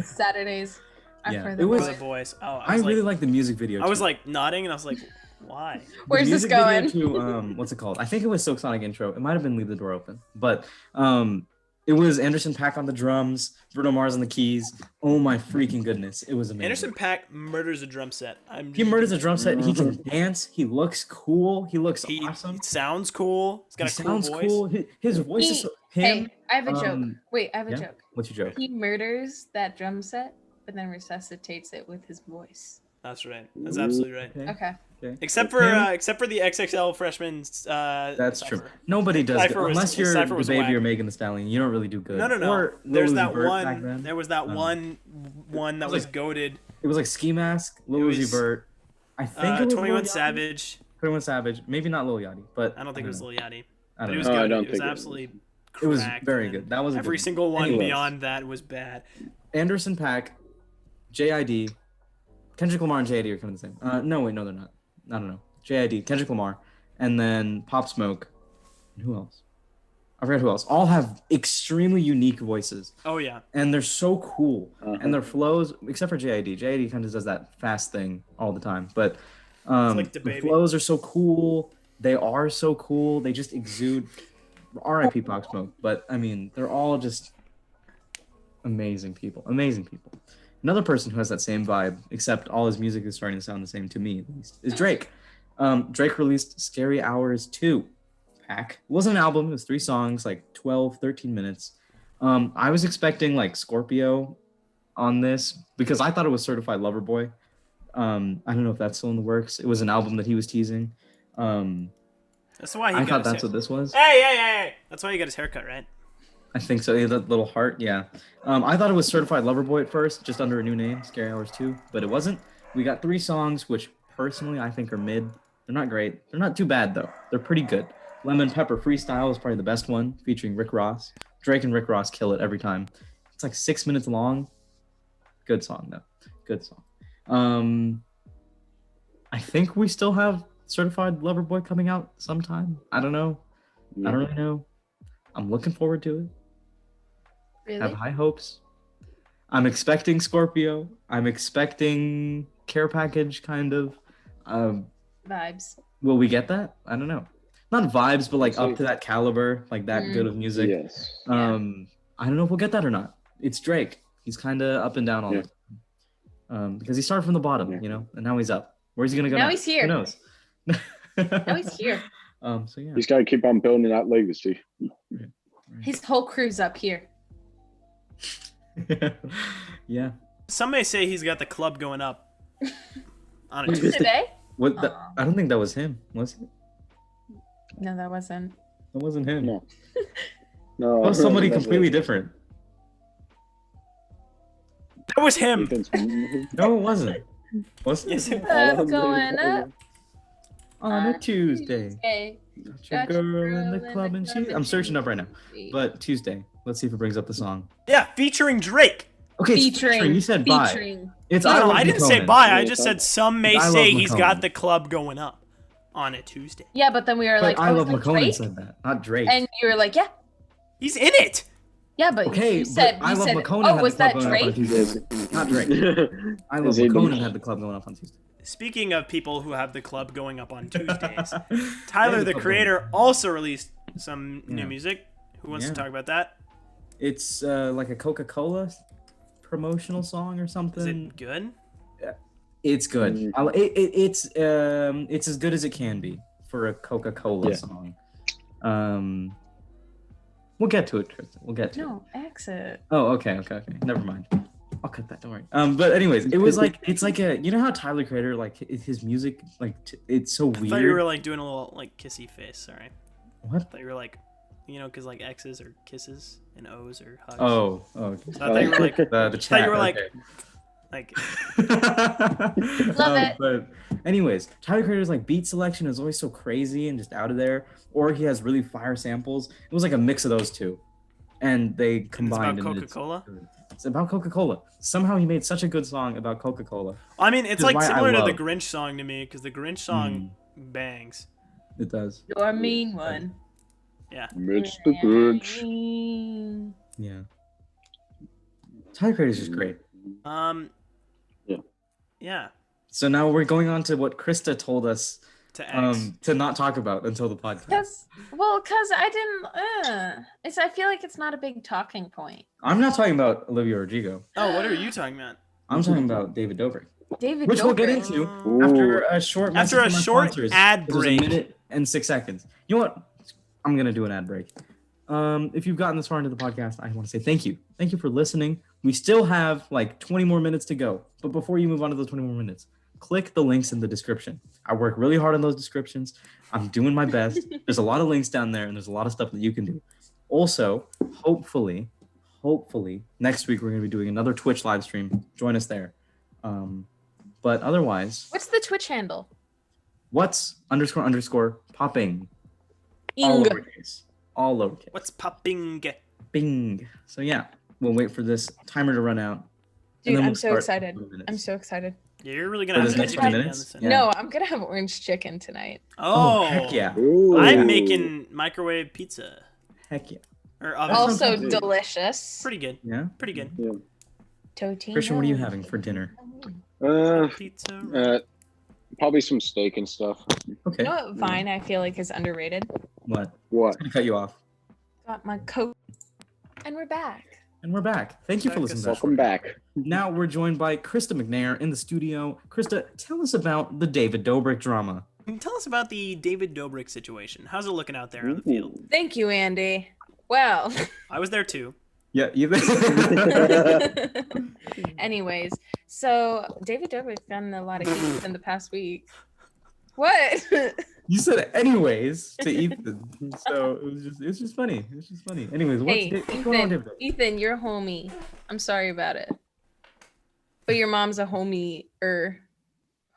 [SPEAKER 3] Saturdays are for
[SPEAKER 2] the boys. Oh,
[SPEAKER 1] I really like the music video.
[SPEAKER 2] I was like nodding, and I was like, why?
[SPEAKER 3] Where's this going?
[SPEAKER 1] To, what's it called? I think it was Silk Sonic Intro. It might have been Leave the Door Open, but it was Anderson .Paak on the drums, Bruno Mars on the keys. Oh my freaking goodness. It was amazing.
[SPEAKER 2] Anderson .Paak murders a drum set.
[SPEAKER 1] He murders a drum set. He can dance. He looks cool. He looks awesome.
[SPEAKER 2] He sounds cool. He's got a cool voice.
[SPEAKER 1] Cool. His voice is so...
[SPEAKER 3] Hey, I have a joke. Wait, I have a joke.
[SPEAKER 1] What's your joke?
[SPEAKER 3] He murders that drum set, but then resuscitates it with his voice.
[SPEAKER 2] That's right. That's absolutely right.
[SPEAKER 3] Okay.
[SPEAKER 2] Except for the XXL freshmen.
[SPEAKER 1] That's true. Nobody does good. Unless you're the Baby or Megan Thee Stallion. You don't really do good.
[SPEAKER 2] No.
[SPEAKER 1] Or
[SPEAKER 2] there's that one. There was that one that was goated.
[SPEAKER 1] It was like Ski Mask, Lil Uzi Vert. I think it was
[SPEAKER 2] 21 Savage.
[SPEAKER 1] 21 Savage. Maybe not Lil Yachty, but
[SPEAKER 2] I don't think it was Lil Yachty.
[SPEAKER 1] But
[SPEAKER 2] it was good. It was absolutely.
[SPEAKER 1] It was very good. That was
[SPEAKER 2] every single one beyond that was bad.
[SPEAKER 1] Anderson .Paak, JID, Kendrick Lamar and JID are kind of the same. No, they're not. I don't know. JID, Kendrick Lamar, and then Pop Smoke. And who else? I forgot who else. All have extremely unique voices.
[SPEAKER 2] Oh yeah.
[SPEAKER 1] And they're so cool. And their flows, except for JID. JID kind of does that fast thing all the time. But the flows are so cool. They are so cool. They just exude. R.I.P. Pop Smoke. But I mean, they're all just amazing people. Amazing people. Another person who has that same vibe, except all his music is starting to sound the same to me, at least, is Drake. Drake released Scary Hours 2. Pack. It wasn't an album. It was 3 songs, like 12, 13 minutes. I was expecting like Scorpio on this because I thought it was Certified Lover Boy. I don't know if that's still in the works. It was an album that he was teasing.
[SPEAKER 2] That's why
[SPEAKER 1] I thought that's what this was.
[SPEAKER 2] Hey! That's why he got his haircut, right?
[SPEAKER 1] I think so. Yeah, that little heart. Yeah. I thought it was Certified Lover Boy at first, just under a new name, Scary Hours 2, but it wasn't. We got 3 songs, which personally I think are mid. They're not great. They're not too bad though. They're pretty good. Lemon Pepper Freestyle is probably the best one, featuring Rick Ross. Drake and Rick Ross kill it every time. It's like 6 minutes long. Good song though. Good song. I think we still have Certified Lover Boy coming out sometime. I don't know. I don't really know. I'm looking forward to it.
[SPEAKER 3] Really?
[SPEAKER 1] have high hopes. I'm expecting Scorpio. I'm expecting care package kind of.
[SPEAKER 3] Vibes.
[SPEAKER 1] Will we get that? I don't know. Not vibes, but like up to that caliber, like that good of music.
[SPEAKER 4] Yes.
[SPEAKER 1] I don't know if we'll get that or not. It's Drake. He's kind of up and down all the time. Because he started from the bottom, and now he's up. Where's he gonna go?
[SPEAKER 3] Now
[SPEAKER 1] next?
[SPEAKER 3] he's here.
[SPEAKER 1] Who knows?
[SPEAKER 3] Now he's here.
[SPEAKER 1] So yeah.
[SPEAKER 4] He's got to keep on building that legacy.
[SPEAKER 1] Right.
[SPEAKER 3] His whole crew's up here.
[SPEAKER 1] Yeah.
[SPEAKER 2] Some may say he's got the club going up on a Tuesday.
[SPEAKER 3] Today?
[SPEAKER 1] I don't think that was him. Was it?
[SPEAKER 3] No, that wasn't.
[SPEAKER 1] That wasn't him.
[SPEAKER 4] No.
[SPEAKER 1] That was somebody completely different.
[SPEAKER 2] That was him.
[SPEAKER 1] No, it wasn't. Wasn't
[SPEAKER 2] Yes, it
[SPEAKER 3] Club going up
[SPEAKER 1] on a Tuesday.
[SPEAKER 3] Hey,
[SPEAKER 1] Got your girl in the club and she. I'm searching up right now. But Tuesday. Let's see if it brings up the song.
[SPEAKER 2] Yeah, featuring Drake.
[SPEAKER 1] Okay, it's
[SPEAKER 3] featuring.
[SPEAKER 1] You said bye.
[SPEAKER 3] Featuring.
[SPEAKER 1] It's
[SPEAKER 2] No, I didn't say
[SPEAKER 1] McConan.
[SPEAKER 2] bye. I just said some may
[SPEAKER 1] I
[SPEAKER 2] say
[SPEAKER 1] love
[SPEAKER 2] he's
[SPEAKER 1] McConan.
[SPEAKER 2] got the club going up on a Tuesday.
[SPEAKER 3] Yeah, but then we were
[SPEAKER 1] But
[SPEAKER 3] like,
[SPEAKER 1] I love
[SPEAKER 3] is that
[SPEAKER 1] McConan
[SPEAKER 3] Drake?
[SPEAKER 1] said that, not Drake.
[SPEAKER 3] And you were like, yeah.
[SPEAKER 2] He's in it.
[SPEAKER 3] Yeah, but
[SPEAKER 1] Okay,
[SPEAKER 3] you said,
[SPEAKER 1] but I Love McConan
[SPEAKER 3] oh,
[SPEAKER 1] had
[SPEAKER 3] was
[SPEAKER 1] the club
[SPEAKER 3] that
[SPEAKER 1] going up on
[SPEAKER 3] Drake?
[SPEAKER 1] Tuesday. Not Drake. I Love
[SPEAKER 4] Is he the-
[SPEAKER 1] McConan had the club going up on Tuesday.
[SPEAKER 2] Speaking of people who have the club going up on Tuesdays,
[SPEAKER 1] They
[SPEAKER 2] Tyler,
[SPEAKER 1] have
[SPEAKER 2] the
[SPEAKER 1] club
[SPEAKER 2] creator,
[SPEAKER 1] going.
[SPEAKER 2] also released some new
[SPEAKER 1] Yeah.
[SPEAKER 2] music. Who wants
[SPEAKER 1] Yeah.
[SPEAKER 2] to talk about that?
[SPEAKER 1] It's like a Coca-Cola promotional song or something.
[SPEAKER 2] Is it good?
[SPEAKER 1] It's good. It's as good as it can be for a Coca-Cola song. We'll get to it, Tristan. We'll get to it.
[SPEAKER 3] No, exit.
[SPEAKER 1] Oh, okay. Never mind. I'll cut that. Don't worry. But anyways, it was like it's like a how Tyler the Creator his music it's so weird.
[SPEAKER 2] I thought you were like doing a little like kissy face. Sorry.
[SPEAKER 1] What?
[SPEAKER 2] I thought you were like, because like X's are kisses and O's are hugs.
[SPEAKER 1] Oh, okay.
[SPEAKER 2] So I thought you were like,
[SPEAKER 1] The chat.
[SPEAKER 2] you were like,
[SPEAKER 1] okay.
[SPEAKER 3] Love it.
[SPEAKER 1] But anyways, Tyler Creator's like beat selection is always so crazy and just out of there, or he has really fire samples. It was like a mix of those two, and they combined.
[SPEAKER 2] It's about
[SPEAKER 1] and
[SPEAKER 2] Coca-Cola.
[SPEAKER 1] It's about Coca-Cola. Somehow he made such a good song about Coca-Cola.
[SPEAKER 2] I mean, it's
[SPEAKER 1] Which is
[SPEAKER 2] like
[SPEAKER 1] why I
[SPEAKER 2] similar to the
[SPEAKER 1] love-
[SPEAKER 2] Grinch song to me, because the Grinch song bangs.
[SPEAKER 1] It does.
[SPEAKER 3] You're a mean one.
[SPEAKER 2] Yeah.
[SPEAKER 4] Mr. Grinch.
[SPEAKER 1] Yeah. Tyler Creator's just great.
[SPEAKER 2] Yeah.
[SPEAKER 1] So now we're going on to what Krista told us
[SPEAKER 2] To X.
[SPEAKER 1] to not talk about until the podcast.
[SPEAKER 3] Cause I didn't. I feel like it's not a big talking point.
[SPEAKER 1] I'm not talking about Olivia Rodrigo.
[SPEAKER 2] Oh, what are you talking about?
[SPEAKER 1] I'm talking about David Dobrik,
[SPEAKER 3] David
[SPEAKER 1] which we'll get
[SPEAKER 3] Dobrik.
[SPEAKER 1] into after a short message
[SPEAKER 2] After a
[SPEAKER 1] from our
[SPEAKER 2] short
[SPEAKER 1] sponsors.
[SPEAKER 2] ad
[SPEAKER 1] There's
[SPEAKER 2] break.
[SPEAKER 1] a minute and 6 seconds. You know what? I'm gonna do an ad break. If you've gotten this far into the podcast, I want to say thank you. Thank you for listening. We still have like 20 more minutes to go. But before you move on to those 20 more minutes, click the links in the description. I work really hard on those descriptions. I'm doing my best. There's a lot of links down there, and there's a lot of stuff that you can do. Also, hopefully, next week we're going to be doing another Twitch live stream. Join us there. But otherwise,
[SPEAKER 3] What's the Twitch handle?
[SPEAKER 1] what's _ popping? All
[SPEAKER 3] Ing.
[SPEAKER 1] lowercase. All lowercase.
[SPEAKER 2] What's popping?
[SPEAKER 1] Bing. So yeah, we'll wait for this timer to run out. and
[SPEAKER 3] Dude,
[SPEAKER 1] then
[SPEAKER 3] I'm
[SPEAKER 1] we'll
[SPEAKER 3] so
[SPEAKER 1] start
[SPEAKER 3] excited.
[SPEAKER 1] in 20 minutes.
[SPEAKER 3] I'm so excited.
[SPEAKER 2] Yeah, you're really gonna
[SPEAKER 1] For
[SPEAKER 2] have to
[SPEAKER 1] this next
[SPEAKER 2] educate
[SPEAKER 1] 20
[SPEAKER 2] me on
[SPEAKER 1] minutes?
[SPEAKER 2] this.
[SPEAKER 1] Yeah.
[SPEAKER 3] No, I'm gonna have orange chicken tonight.
[SPEAKER 2] Oh,
[SPEAKER 1] heck yeah.
[SPEAKER 4] Ooh.
[SPEAKER 2] I'm making microwave pizza
[SPEAKER 1] Heck yeah.
[SPEAKER 2] or oven.
[SPEAKER 1] sounds
[SPEAKER 3] Also
[SPEAKER 1] good.
[SPEAKER 3] delicious.
[SPEAKER 2] Pretty good.
[SPEAKER 1] Yeah.
[SPEAKER 2] Pretty good.
[SPEAKER 3] Totino.
[SPEAKER 1] Christian, what are you having for dinner?
[SPEAKER 2] Pizza.
[SPEAKER 4] Probably some steak and stuff.
[SPEAKER 1] Okay.
[SPEAKER 3] You know what Vine I feel like is underrated?
[SPEAKER 1] What?
[SPEAKER 4] What?
[SPEAKER 1] I'm gonna cut you off.
[SPEAKER 3] Got my coat. And we're back.
[SPEAKER 1] And we're back. Thank you for listening to us.
[SPEAKER 4] Welcome back.
[SPEAKER 1] Now we're joined by Krista McNair in the studio. Krista, tell us about the David Dobrik drama.
[SPEAKER 2] Tell us about the David Dobrik situation. How's it looking out there on the field?
[SPEAKER 3] Thank you, Andy. Well,
[SPEAKER 2] I was there too.
[SPEAKER 1] Yeah, you.
[SPEAKER 3] anyways, so David Dobrik's gotten a lot of heat in the past week. What?
[SPEAKER 1] You said anyways to Ethan, so it's just funny. It's just funny. Anyways,
[SPEAKER 3] Hey,
[SPEAKER 1] what's going on,
[SPEAKER 3] Ethan,
[SPEAKER 1] David?
[SPEAKER 3] Ethan, you're a homie. I'm sorry about it. But your mom's a homie.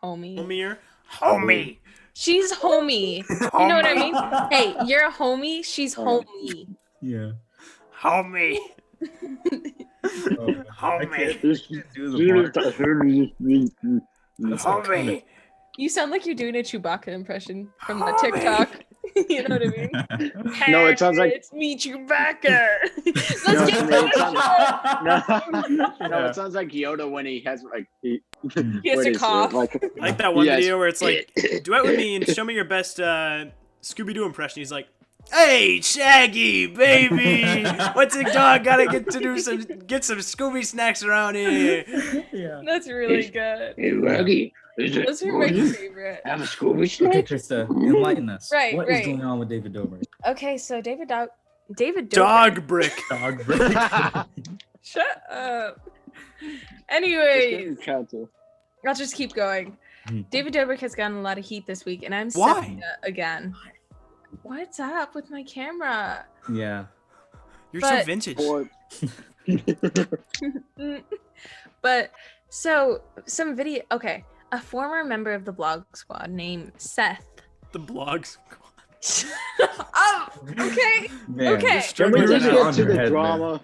[SPEAKER 2] Homie.
[SPEAKER 3] She's homie. You know what I mean? Hey, you're a homie. She's homie.
[SPEAKER 1] Yeah.
[SPEAKER 2] Homie.
[SPEAKER 1] Oh, I can't do the part.
[SPEAKER 2] Homie.
[SPEAKER 3] You sound like you're doing a Chewbacca impression from the TikTok. You know what I mean?
[SPEAKER 4] No, it sounds like
[SPEAKER 3] Let's meet you back there. Let's
[SPEAKER 4] No,
[SPEAKER 3] get
[SPEAKER 4] it sounds
[SPEAKER 3] no.
[SPEAKER 4] no, it sounds like Yoda when he has like
[SPEAKER 3] He has
[SPEAKER 4] what
[SPEAKER 3] to
[SPEAKER 4] is it?
[SPEAKER 3] cough.
[SPEAKER 2] Like that one
[SPEAKER 4] Yes.
[SPEAKER 2] video where it's like, duet with me and show me your best Scooby-Doo impression. He's like, hey, Shaggy, baby, what's a dog gotta get some Scooby snacks around here?
[SPEAKER 1] Yeah.
[SPEAKER 3] That's really good.
[SPEAKER 4] Hey, Raggy, is it
[SPEAKER 3] Those are my favorite.
[SPEAKER 4] have a Scooby
[SPEAKER 1] Okay,
[SPEAKER 4] snack?
[SPEAKER 1] Krista, enlighten us.
[SPEAKER 3] Right,
[SPEAKER 1] What is
[SPEAKER 3] right.
[SPEAKER 1] going on with David Dobrik?
[SPEAKER 3] Okay, so David Dobrik.
[SPEAKER 2] Dog brick.
[SPEAKER 1] Dog break.
[SPEAKER 3] Shut up. Anyways,
[SPEAKER 4] Counter.
[SPEAKER 3] I'll just keep going.
[SPEAKER 1] Mhm.
[SPEAKER 3] David Dobrik has gotten a lot of heat this week, and I'm
[SPEAKER 2] Why?
[SPEAKER 3] sepia again. What's up with my camera?
[SPEAKER 1] Yeah.
[SPEAKER 2] You're
[SPEAKER 3] But-
[SPEAKER 2] so vintage.
[SPEAKER 3] But so some video. Okay, a former member of the Blog Squad named Seth.
[SPEAKER 2] The blogs.
[SPEAKER 3] Oh, okay.
[SPEAKER 1] Man,
[SPEAKER 3] Okay.
[SPEAKER 1] you're
[SPEAKER 4] Can
[SPEAKER 1] struggling
[SPEAKER 4] we
[SPEAKER 1] right
[SPEAKER 4] just
[SPEAKER 1] now
[SPEAKER 4] get
[SPEAKER 1] on
[SPEAKER 4] to
[SPEAKER 1] your
[SPEAKER 4] the
[SPEAKER 1] head, man.
[SPEAKER 4] drama?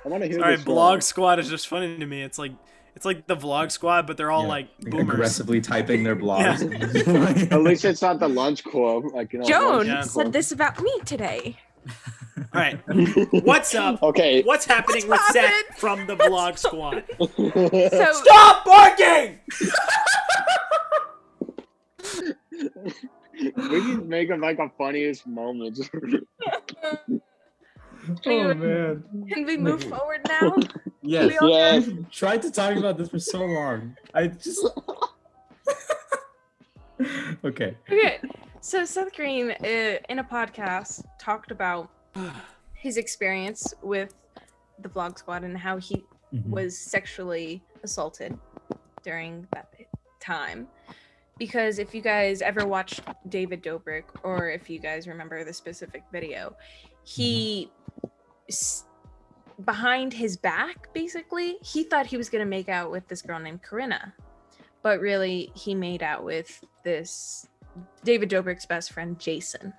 [SPEAKER 4] I want to hear
[SPEAKER 2] Sorry,
[SPEAKER 4] this.
[SPEAKER 2] Blog Squad is just funny to me. It's like the Vlog Squad, but they're all
[SPEAKER 1] Yeah,
[SPEAKER 2] like boomers.
[SPEAKER 1] aggressively typing their blogs.
[SPEAKER 4] At least it's not the lunch club. Like, you know,
[SPEAKER 3] Joan
[SPEAKER 2] Yeah.
[SPEAKER 3] said this about me today.
[SPEAKER 2] All right, what's up?
[SPEAKER 4] Okay.
[SPEAKER 2] What's happening with
[SPEAKER 3] What's
[SPEAKER 2] Seth
[SPEAKER 3] poppin'?
[SPEAKER 2] from the Vlog Squad?
[SPEAKER 3] So
[SPEAKER 2] Stop barking!
[SPEAKER 4] We can make it like a funniest moment.
[SPEAKER 1] Oh man.
[SPEAKER 3] can we move forward now?
[SPEAKER 1] Yes.
[SPEAKER 3] We all
[SPEAKER 4] Yeah.
[SPEAKER 1] We've tried to talk about this for so long. I just. Okay.
[SPEAKER 3] Okay, so Seth Green in a podcast talked about his experience with the Vlog Squad and how he was sexually assaulted during that time. Because if you guys ever watched David Dobrik, or if you guys remember the specific video, he behind his back, basically, he thought he was going to make out with this girl named Corinna, but really he made out with this David Dobrik's best friend, Jason.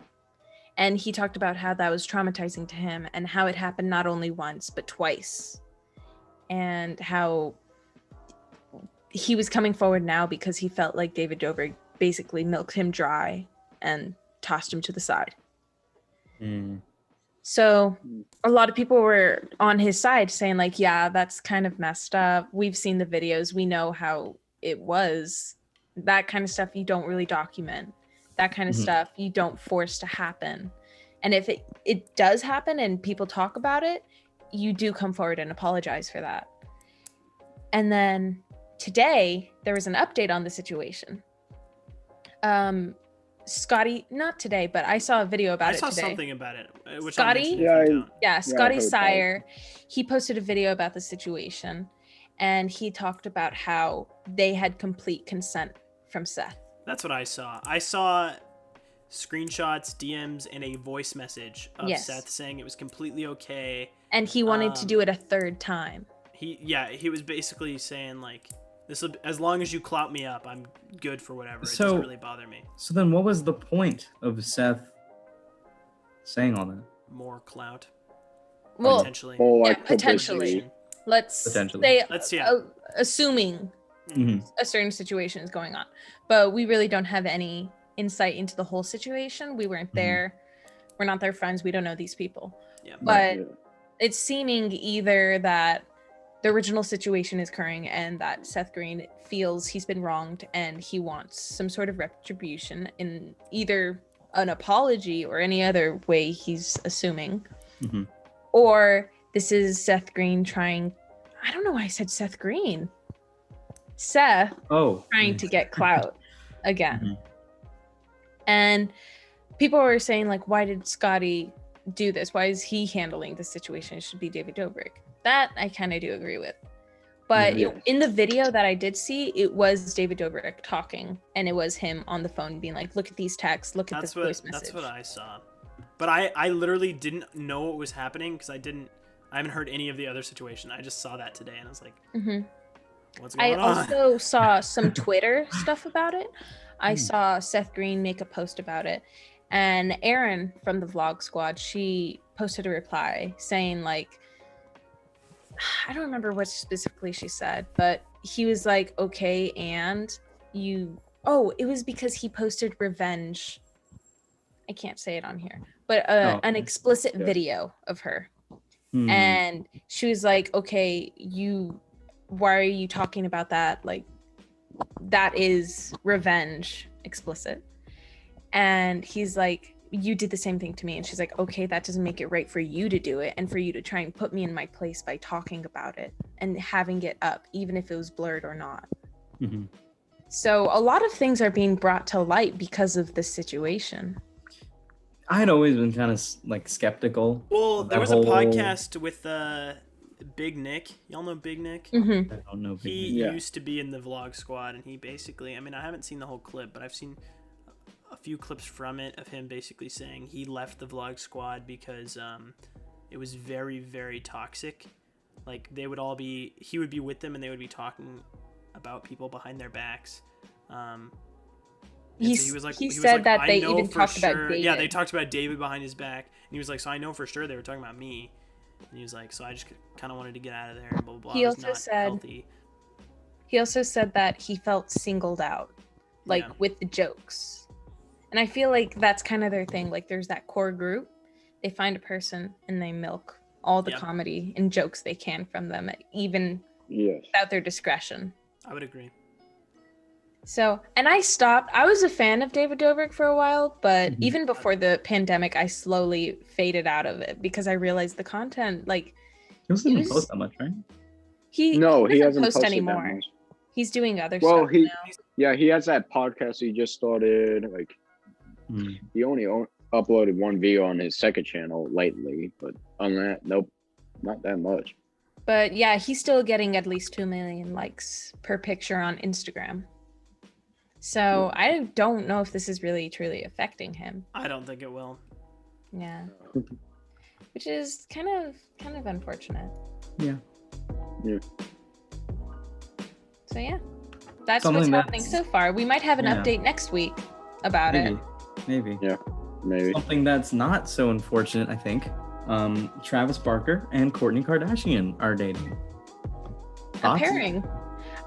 [SPEAKER 3] And he talked about how that was traumatizing to him and how it happened not only once, but twice. And how he was coming forward now because he felt like David Dobrik basically milked him dry and tossed him to the side.
[SPEAKER 1] Mm.
[SPEAKER 3] So a lot of people were on his side saying like, yeah, that's kind of messed up. We've seen the videos. We know how it was. That kind of stuff you don't really document. That kind of stuff you don't force to happen. And if it does happen and people talk about it, you do come forward and apologize for that. And then today there was an update on the situation. Scotty, not today, but I saw a video about it today.
[SPEAKER 2] I saw something about it. Which
[SPEAKER 3] Scotty?
[SPEAKER 2] I'll mention if
[SPEAKER 4] Yeah,
[SPEAKER 2] you don't.
[SPEAKER 3] Yeah, Scotty
[SPEAKER 4] heard about it.
[SPEAKER 3] Sire, he posted a video about the situation, and he talked about how they had complete consent from Seth.
[SPEAKER 2] That's what I saw. I saw screenshots, DMs, and a voice message of
[SPEAKER 3] Yes.
[SPEAKER 2] Seth saying it was completely okay.
[SPEAKER 3] And he wanted to do it a third time.
[SPEAKER 2] He was basically saying like, this will, as long as you clout me up, I'm good for whatever. It
[SPEAKER 1] So-
[SPEAKER 2] doesn't really bother me.
[SPEAKER 1] So then, what was the point of Seth saying all that?
[SPEAKER 2] More clout,
[SPEAKER 3] Well,
[SPEAKER 2] potentially.
[SPEAKER 4] More
[SPEAKER 3] yeah,
[SPEAKER 4] like
[SPEAKER 3] potentially.
[SPEAKER 4] publicity.
[SPEAKER 3] let's
[SPEAKER 1] Potentially.
[SPEAKER 3] say,
[SPEAKER 2] Let's yeah.
[SPEAKER 3] assuming
[SPEAKER 1] Mhm.
[SPEAKER 3] a certain situation is going on. But we really don't have any insight into the whole situation. We weren't there. We're not their friends. We don't know these people.
[SPEAKER 2] Yeah.
[SPEAKER 3] But
[SPEAKER 4] Yeah.
[SPEAKER 3] it's seeming either that the original situation is occurring and that Seth Green feels he's been wronged and he wants some sort of retribution in either an apology or any other way he's assuming.
[SPEAKER 1] Mhm.
[SPEAKER 3] Or this is Seth Green trying, I don't know why I said Seth Green. Seth
[SPEAKER 1] Oh.
[SPEAKER 3] trying to get clout again.
[SPEAKER 1] Mhm.
[SPEAKER 3] And people were saying like, why did Scotty do this? Why is he handling the situation? It should be David Dobrik. That I kind of do agree with. But
[SPEAKER 4] Yeah.
[SPEAKER 3] in the video that I did see, it was David Dobrik talking, and it was him on the phone being like, look at these texts, look at this voice message.
[SPEAKER 2] That's what I saw. But I literally didn't know what was happening because I haven't heard any of the other situation. I just saw that today and I was like,
[SPEAKER 3] Mhm.
[SPEAKER 2] what's
[SPEAKER 3] I
[SPEAKER 2] going on?
[SPEAKER 3] also saw some Twitter stuff about it. I saw Seth Green make a post about it. And Erin from the Vlog Squad, she posted a reply saying like, I don't remember what specifically she said, but he was like, okay, and it was because he posted revenge I can't say it on here, but an explicit video of her. And she was like, okay, why are you talking about that? Like, that is revenge, explicit. And he's like, you did the same thing to me. And she's like, okay, that doesn't make it right for you to do it and for you to try and put me in my place by talking about it and having it up, even if it was blurred or not. So a lot of things are being brought to light because of this situation.
[SPEAKER 1] I had always been kind of like skeptical.
[SPEAKER 2] Well, there was a podcast with Big Nick. Y'all know Big Nick?
[SPEAKER 1] I don't know.
[SPEAKER 2] He used to be in the Vlog Squad, and he basically, I mean, I haven't seen the whole clip, but I've seen a few clips from it of him basically saying he left the Vlog Squad because it was very, very toxic. Like, he would be with them, and they would be talking about people behind their backs.
[SPEAKER 3] He said that they even talked about David.
[SPEAKER 2] Yeah, they talked about David behind his back, and he was like, so I know for sure they were talking about me. And he was like, so I just kind of wanted to get out of there, and blah, blah, blah.
[SPEAKER 3] He also said that he felt singled out, with the jokes. And I feel like that's kind of their thing. Like, there's that core group. They find a person, and they milk all the comedy and jokes they can from them, even without their discretion.
[SPEAKER 2] I would agree.
[SPEAKER 3] So, and I was a fan of David Dobrik for a while, but even before the pandemic, I slowly faded out of it because I realized the content, like...
[SPEAKER 1] He doesn't post that much, right?
[SPEAKER 3] He doesn't post anymore. He's doing other stuff now.
[SPEAKER 4] Yeah, he has that podcast he just started. Like, he only uploaded one video on his second channel lately, but on that, nope, not that much.
[SPEAKER 3] But yeah, he's still getting at least 2 million likes per picture on Instagram. So I don't know if this is really truly affecting him.
[SPEAKER 2] I don't think it will.
[SPEAKER 3] Yeah, which is kind of unfortunate.
[SPEAKER 1] Yeah.
[SPEAKER 3] So yeah, that's what's happening so far. We might have an update next week about it.
[SPEAKER 1] Maybe.
[SPEAKER 4] Yeah, maybe.
[SPEAKER 1] Something that's not so unfortunate, I think. Travis Barker and Kourtney Kardashian are dating.
[SPEAKER 3] A pairing.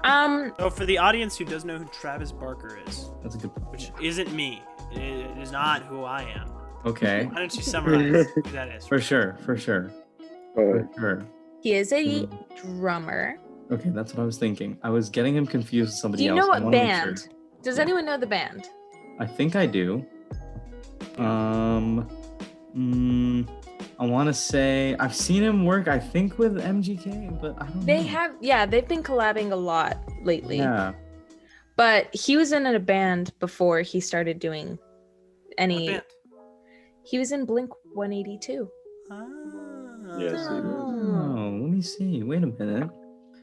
[SPEAKER 2] So for the audience who doesn't know who Travis Barker is,
[SPEAKER 1] that's a good point.
[SPEAKER 2] Which isn't me. It is not who I am.
[SPEAKER 1] Okay.
[SPEAKER 2] Why don't you summarize who that is?
[SPEAKER 1] For sure.
[SPEAKER 3] He is a drummer.
[SPEAKER 1] Okay, that's what I was thinking. I was getting him confused with somebody else.
[SPEAKER 3] Do you know what band? Does anyone know the band?
[SPEAKER 1] I think I do. I want to say I've seen him work, I think, with MGK, but I don't know.
[SPEAKER 3] They've been collabing a lot lately.
[SPEAKER 1] Yeah.
[SPEAKER 3] But he was in a band before he started doing any.
[SPEAKER 2] What band?
[SPEAKER 3] He was in Blink 182.
[SPEAKER 4] Yes, he was.
[SPEAKER 1] Oh, let me see. Wait a minute.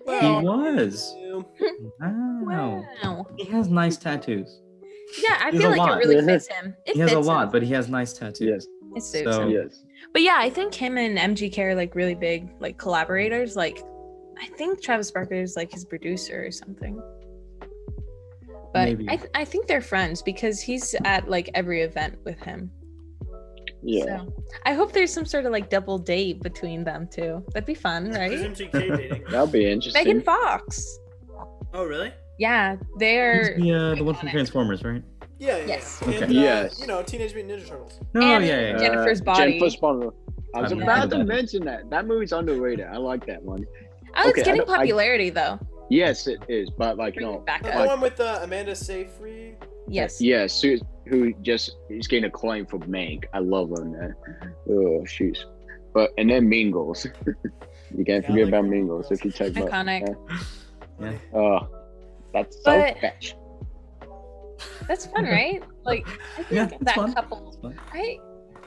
[SPEAKER 3] Yeah.
[SPEAKER 1] He was. Wow.
[SPEAKER 3] Wow.
[SPEAKER 1] He has nice tattoos.
[SPEAKER 3] Yeah, I feel like it really fits him.
[SPEAKER 1] He has a lot, but he has nice tattoos.
[SPEAKER 4] Yes.
[SPEAKER 3] It suits him.
[SPEAKER 4] Yes.
[SPEAKER 3] But yeah, I think him and MGK are like really big like collaborators. Like, I think Travis Barker is like his producer or something. But I think they're friends because he's at like every event with him.
[SPEAKER 4] Yeah.
[SPEAKER 3] So I hope there's some sort of like double date between them two. That'd be fun, right?
[SPEAKER 2] Who's MGK dating?
[SPEAKER 4] That'd be interesting.
[SPEAKER 3] Megan Fox.
[SPEAKER 2] Oh, really?
[SPEAKER 3] Yeah, they're
[SPEAKER 1] the one from Transformers, right?
[SPEAKER 2] Yeah.
[SPEAKER 3] Yes.
[SPEAKER 2] And,
[SPEAKER 1] Okay.
[SPEAKER 4] Yes.
[SPEAKER 2] Teenage Mutant Ninja Turtles.
[SPEAKER 1] No,
[SPEAKER 3] And Jennifer's Body.
[SPEAKER 4] Jennifer's Body. I was
[SPEAKER 1] I've
[SPEAKER 4] about
[SPEAKER 1] heard
[SPEAKER 4] to
[SPEAKER 1] that.
[SPEAKER 4] mention that. That movie's underrated. I like that one.
[SPEAKER 3] Oh, it's
[SPEAKER 4] Okay,
[SPEAKER 3] getting popularity though.
[SPEAKER 4] Yes, it is. But like,
[SPEAKER 3] Bring
[SPEAKER 4] no.
[SPEAKER 3] it back
[SPEAKER 2] The
[SPEAKER 3] up.
[SPEAKER 2] one with Amanda Seyfried.
[SPEAKER 3] Yes.
[SPEAKER 4] Yes, who is getting acclaim for Mank. I love her in that. Oh, jeez. And then Mean Girls. You can't
[SPEAKER 2] Yeah, I
[SPEAKER 4] forget
[SPEAKER 2] like
[SPEAKER 4] about
[SPEAKER 2] that.
[SPEAKER 4] Mean Girls if you check out.
[SPEAKER 3] Iconic.
[SPEAKER 4] That's so
[SPEAKER 3] But-
[SPEAKER 4] fetch.
[SPEAKER 3] That's fun, right? Like, I think
[SPEAKER 1] it's
[SPEAKER 3] that
[SPEAKER 1] fun.
[SPEAKER 3] couple.
[SPEAKER 1] It's fun.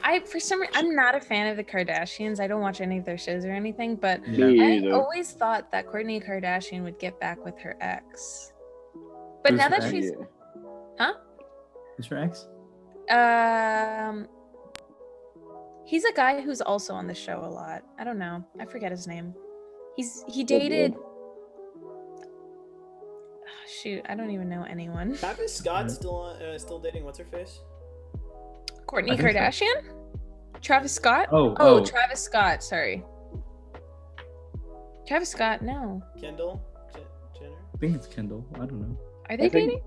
[SPEAKER 3] I for some reason I'm not a fan of the Kardashians. I don't watch any of their shows or anything, but
[SPEAKER 1] Yeah.
[SPEAKER 4] Me
[SPEAKER 3] I
[SPEAKER 4] either.
[SPEAKER 3] always thought that Kourtney Kardashian would get back with her ex. But
[SPEAKER 1] Who's
[SPEAKER 3] now
[SPEAKER 1] her
[SPEAKER 3] that
[SPEAKER 1] ex?
[SPEAKER 3] she's
[SPEAKER 1] Who's your ex?
[SPEAKER 3] he's a guy who's also on the show a lot. I don't know. I forget his name. He dated shoot, I don't even know anyone.
[SPEAKER 2] Travis Scott still dating what's her face?
[SPEAKER 3] Kourtney
[SPEAKER 1] I think so.
[SPEAKER 3] Kardashian? Travis Scott?
[SPEAKER 1] Oh.
[SPEAKER 3] Travis Scott, sorry. Travis Scott, no.
[SPEAKER 2] Kendall Jenner.
[SPEAKER 1] I think it's Kendall. I don't know.
[SPEAKER 3] Are they dating?